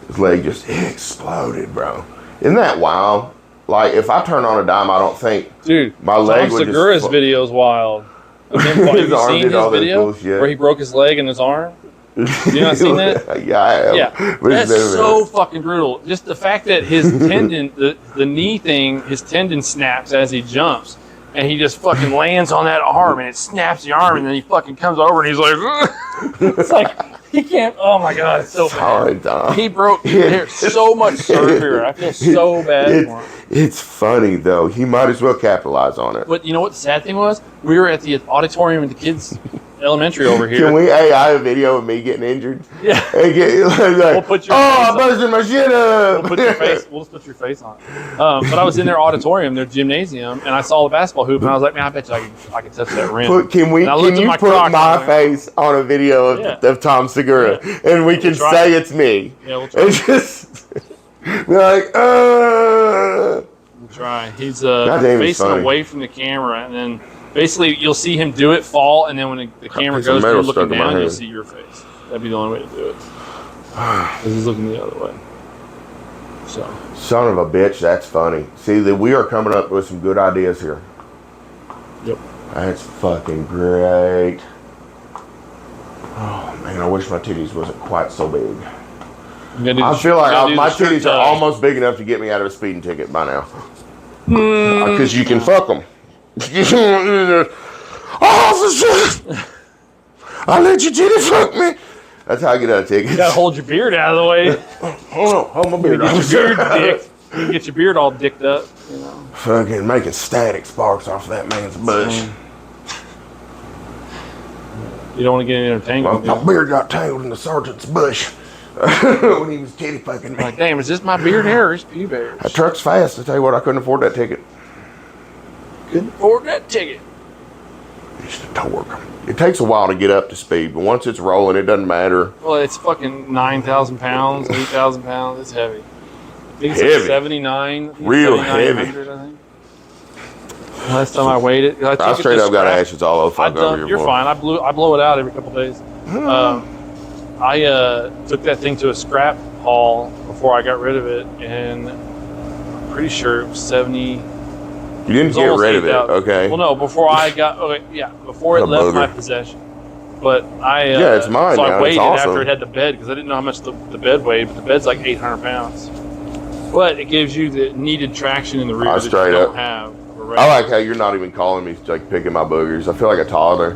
His leg just exploded, bro. Isn't that wild? Like if I turn on a dime, I don't think Dude, my leg would Segura's just. video's wild. Have you arm seen did all his that video bullshit. where he broke his leg and his arm? You not seen that? Yeah, I have. Yeah, But that's it's so fucking brutal. Just the fact that his tendon, the knee thing, his tendon snaps as he jumps, and he just fucking lands on that arm, and it snaps the arm, and then he fucking comes over, and he's like, it's like he can't. Oh my god, it's so Sorry, bad. Tom. He broke there's so much surgery. I feel so bad for him. It's funny though. He might as well capitalize on it. But you know what the sad thing was? We were at the auditorium at the kids' elementary over here. Can we AI a video of me getting injured? Yeah. And get, like, We'll put your I face busted my shit up. We'll put your face. We'll just put your face on it. But I was in their auditorium, their gymnasium, and I saw the basketball hoop, and I was like, man, I bet you I could touch that rim. Can And I looked at you my put Crocs my on there. face on a video of Tom Segura, and we can try say it. it's me? Yeah, we'll try. And just be like, We'll try. He's damn, he's facing funny. away from the camera, and then basically you'll see him do it, fall, and then when the camera piece of goes, metal you're looking stuck in my down, you'll hand. see your face. That'd be the only way to do it. Because he's looking the other way. So. son of a bitch, that's funny. See, that we are coming up with some good ideas here. Yep. That's fucking great. Oh man, I wish my titties wasn't quite so big. I feel like my titties are almost big enough to get me out of a speeding ticket by now. Because you can fuck them. Officer! I let your titty fuck me. That's how I get out of tickets. You gotta hold your beard out of the way. Hold my beard. Get your beard dicked. You can get your beard all dicked up. You know. Fucking making static sparks off that man's bush. You don't want to get any entangled. My beard got tangled in the sergeant's bush when he was titty fucking me. Like, damn, is this my beard hair or is pube hair? That truck's fast. I tell you what, I couldn't afford that ticket. Couldn't afford that ticket. Just a torque. It takes a while to get up to speed, but once it's rolling, it doesn't matter. Well, it's fucking 9,000 pounds, 8,000 pounds. It's heavy. I think it's Heavy. like 79. Real 7,900, I think. Last time I weighed it, I I straight up got ashes all over fuck over your You're floor. fine. I blow it out every couple days. I took that thing to a scrap haul before I got rid of it, and I'm pretty sure it was 70. You didn't get rid of it, okay? Well, no, before I got, before it A left my booger. possession. But Yeah, it's mine So now. I weighed It's it awesome. after it had the bed because I didn't know how much the bed weighed. But the bed's like 800 pounds. But it gives you the needed traction in the rear that you straight don't up. have. I like how you're not even calling me like picking my boogers. I feel like a toddler,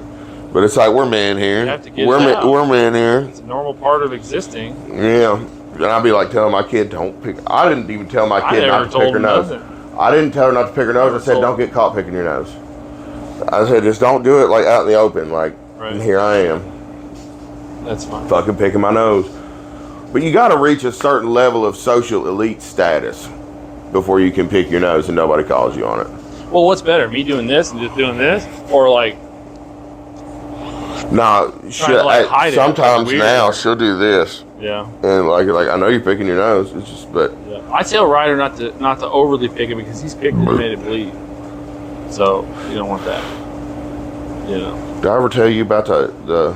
but it's like we're men here. You have to get it out. We're men here. It's a normal part of existing. Yeah, and I'd be like telling my kid don't pick. I didn't even tell my kid not to pick her nose. Nothing. I didn't tell her not to pick her nose. I said don't get caught picking your nose. I said just don't do it like out in the open. Like Right. and here I am, That's fine. fucking picking my nose. But you got to reach a certain level of social elite status before you can pick your nose and nobody calls you on it. Well, what's better, me doing this and just doing this, or like Nah, to, like, hide it. sometimes Weird. now she'll do this, yeah? and like I know you're picking your nose. It's just, but Yeah. I tell Ryder not to overly pick it because he's picked it and made it bleed. So you don't want that. You know. did I ever tell you about the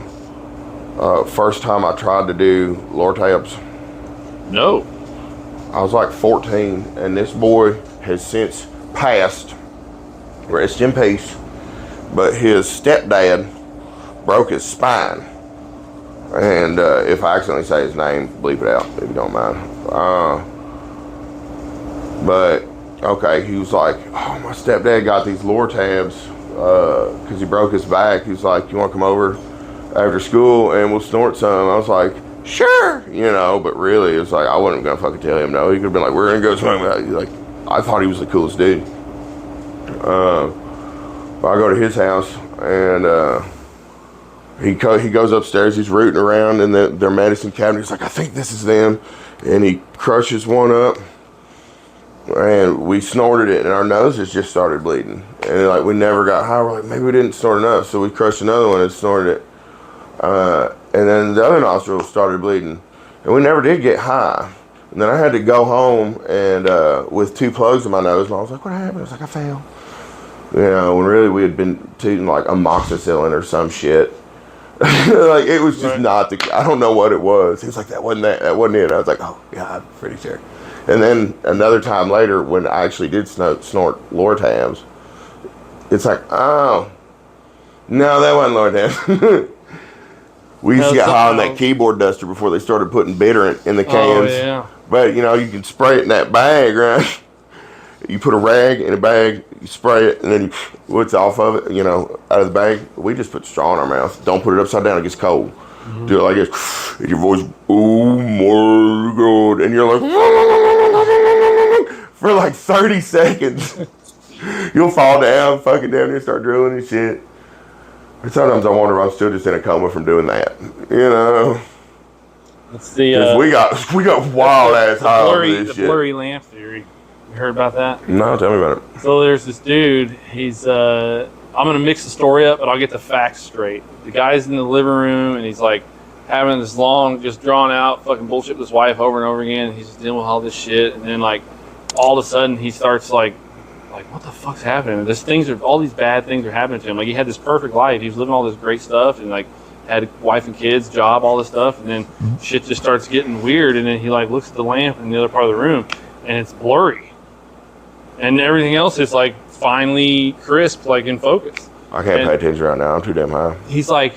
first time I tried to do Lortabs? No. I was like 14, and this boy has since passed. Rest in peace. But his stepdad broke his spine. And if I accidentally say his name, bleep it out if you don't mind. But, okay, he was like, oh, my stepdad got these Lortabs because he broke his back. He was like, you want to come over after school and we'll snort some? I was like, sure, you know, but really, it was like, I wasn't going to fucking tell him no. He could have been like, we're going to go smoke. He's like, I thought he was the coolest dude. I go to his house, and he goes upstairs. He's rooting around in their medicine cabinet. He's like, I think this is them. And he crushes one up, and we snorted it, and our noses just started bleeding. And like we never got high. We're like, maybe we didn't snort enough, so we crushed another one and snorted it. And then the other nostril started bleeding, and we never did get high. And then I had to go home and with 2 plugs in my nose, and I was like, what happened? I was like, I fell. You know, when really we had been tooting like amoxicillin or some shit. Like it was just not the. I don't know what it was. He was like, that wasn't it. I was like, oh God, pretty sure. And then another time later, when I actually did snort Lortabs, it's like, oh no, that wasn't Lortabs. We used to get high on that keyboard duster before they started putting bitter in the cans. Oh yeah. But you know, you can spray it in that bag, right? You put a rag in a bag, you spray it, and then what's off of it, you know, out of the bag. We just put straw in our mouth. Don't put it upside down, it gets cold. Mm-hmm. Do it like this, and your voice, oh my God, and you're like, for like 30 seconds. You'll fall down, fucking down here, start drooling and shit. But sometimes I wonder if I'm still just in a coma from doing that, you know. It's the we got wild ass high on this shit. The blurry lamp theory. You heard about that? No, tell me about it. So there's this dude. He's I'm gonna mix the story up, but I'll get the facts straight. The guy's in the living room, and he's like having this long, just drawn out fucking bullshit with his wife over and over again. He's just dealing with all this shit, and then like all of a sudden he starts like what the fuck's happening? All these bad things are happening to him. Like he had this perfect life. He was living all this great stuff, and like had a wife and kids, job, all this stuff, and then shit just starts getting weird. And then he like looks at the lamp in the other part of the room, and it's blurry, and everything else is like finally crisp, like in focus. I can't pay attention right now. I'm too damn high. He's like,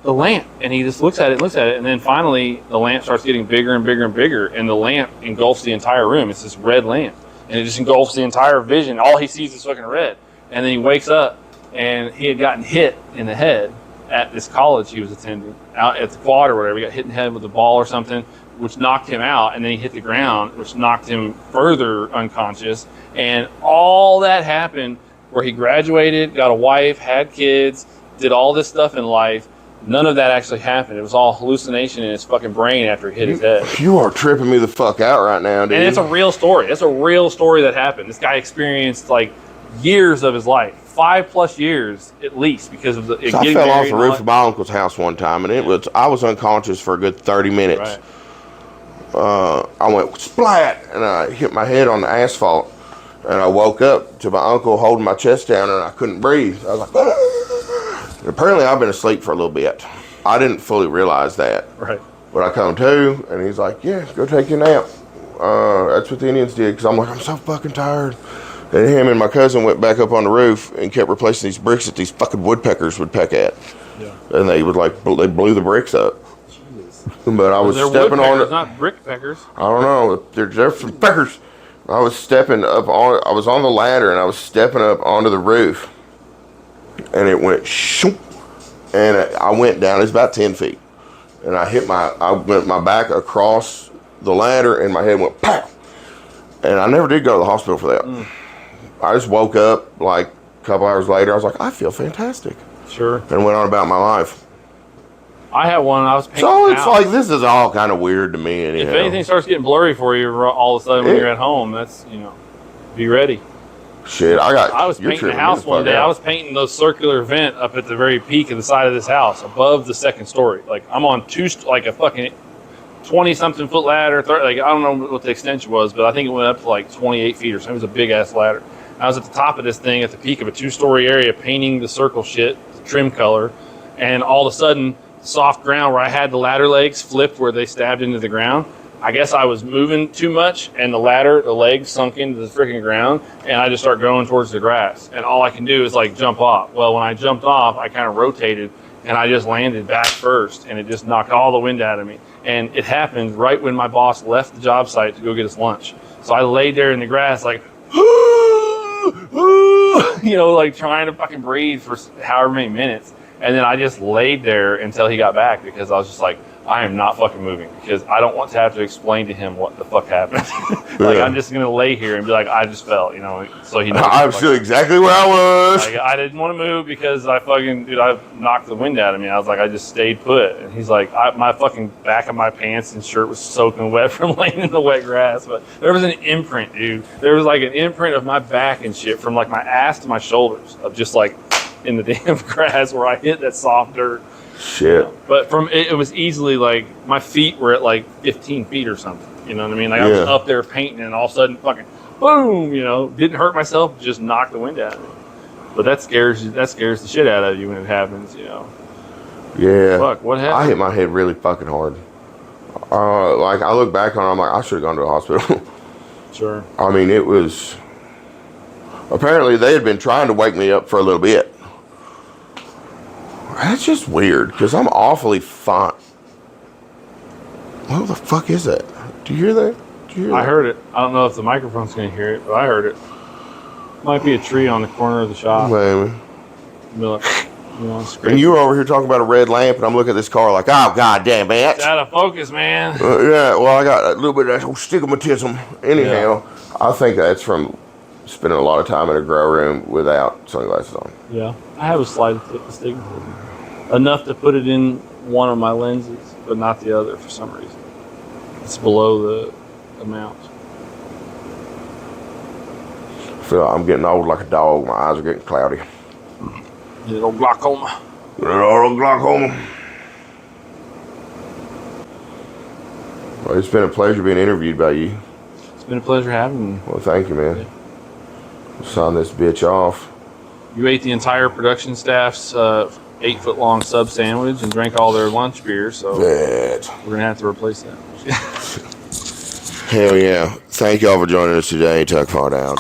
the lamp, and he just looks at it, and then finally the lamp starts getting bigger and bigger and bigger, and the lamp engulfs the entire room. It's this red lamp, and it just engulfs the entire vision. All he sees is fucking red. And then he wakes up, and he had gotten hit in the head at this college he was attending, out at the quad or whatever. He got hit in the head with a ball or something, which knocked him out, and then he hit the ground, which knocked him further unconscious. And all that happened where he graduated, got a wife, had kids, did all this stuff in life. None of that actually happened. It was all hallucination in his fucking brain after it hit his head. You are tripping me the fuck out right now, dude. And it's a real story. It's a real story that happened. This guy experienced like years of his life, 5+ years at least, because of the. So I fell off the roof of my uncle's house one time, and I was unconscious for a good 30 minutes. Right. I went splat, and I hit my head on the asphalt, and I woke up to my uncle holding my chest down, and I couldn't breathe. I was like, and apparently I've been asleep for a little bit. I didn't fully realize that. Right. But I come to, and he's like, yeah, go take your nap. That's what the Indians did, because I'm like, I'm so fucking tired. And him and my cousin went back up on the roof and kept replacing these bricks that these fucking woodpeckers would peck at. Yeah. And they would they blew the bricks up. Jeez. But I was stepping on it. Not brick peckers. I don't know. They're some peckers. I was stepping up on. I was on the ladder and I was stepping up onto the roof, and it went shoop, and I went down. It's about 10 feet, and I went my back across the ladder, and my head went pow. And I never did go to the hospital for that. I just woke up like a couple hours later. I was like, I feel fantastic. Sure. And went on about my life. I had one. I was painting So it's like, this is all kind of weird to me. Anyhow. If anything starts getting blurry for you all of a sudden when you're at home, that's, be ready. Shit, I was painting the house one day. I was painting the circular vent up at the very peak of the side of this house, above the second story. Like, I'm on a fucking 20-something foot ladder. 30, like, I don't know what the extension was, but I think it went up to like 28 feet or something. It was a big-ass ladder. I was at the top of this thing at the peak of a 2-story area painting the circle shit, the trim color, and all of a sudden, soft ground where I had the ladder legs flipped where they stabbed into the ground. I guess I was moving too much, and the legs sunk into the freaking ground, and I just start going towards the grass. And all I can do is like jump off. Well, when I jumped off, I kind of rotated, and I just landed back first, and it just knocked all the wind out of me. And it happened right when my boss left the job site to go get us lunch. So I laid there in the grass like, like trying to fucking breathe for however many minutes. And then I just laid there until he got back, because I was just like, I am not fucking moving because I don't want to have to explain to him what the fuck happened. Like, I'm just going to lay here and be like, I just fell, you know, so he knows. I'm still exactly where I was. Like, I didn't want to move because I knocked the wind out of me. I was like, I just stayed put. And he's like, my fucking back of my pants and shirt was soaking wet from laying in the wet grass. But there was an imprint, dude. There was like an imprint of my back and shit from like my ass to my shoulders of just like in the damn grass where I hit that soft dirt. Shit. But from it was easily like my feet were at like 15 feet or something. You know what I mean? Like I was up there painting, and all of a sudden, fucking boom! You know, didn't hurt myself, just knocked the wind out of me. But that scares the shit out of you when it happens. You know? Yeah. Fuck. What happened? I hit my head really fucking hard. Like I look back on it, I'm like, I should have gone to the hospital. Sure. I mean, it was. Apparently, they had been trying to wake me up for a little bit. That's just weird, because I'm awfully fine. What the fuck is that? Do you hear that? I heard it. I don't know if the microphone's going to hear it, but I heard it. Might be a tree on the corner of the shop. Maybe. And you were over here talking about a red lamp, and I'm looking at this car like, oh, goddamn, bitch. It's out of focus, man. Yeah, well, I got a little bit of that stigmatism. Anyhow, I think that's from spending a lot of time in a grow room without sunglasses on. Yeah. I have a slight astigmatism. Enough to put it in one of my lenses, but not the other for some reason. It's below the amount. I feel like I'm getting old like a dog. My eyes are getting cloudy. Little glaucoma. Little glaucoma. Well, it's been a pleasure being interviewed by you. It's been a pleasure having me. Well, thank you, man. Yeah. Sign this bitch off. You ate the entire production staff's 8-foot-long sub sandwich and drank all their lunch beer, so we're going to have to replace that. Hell yeah. Thank y'all for joining us today. Tuck Far Down.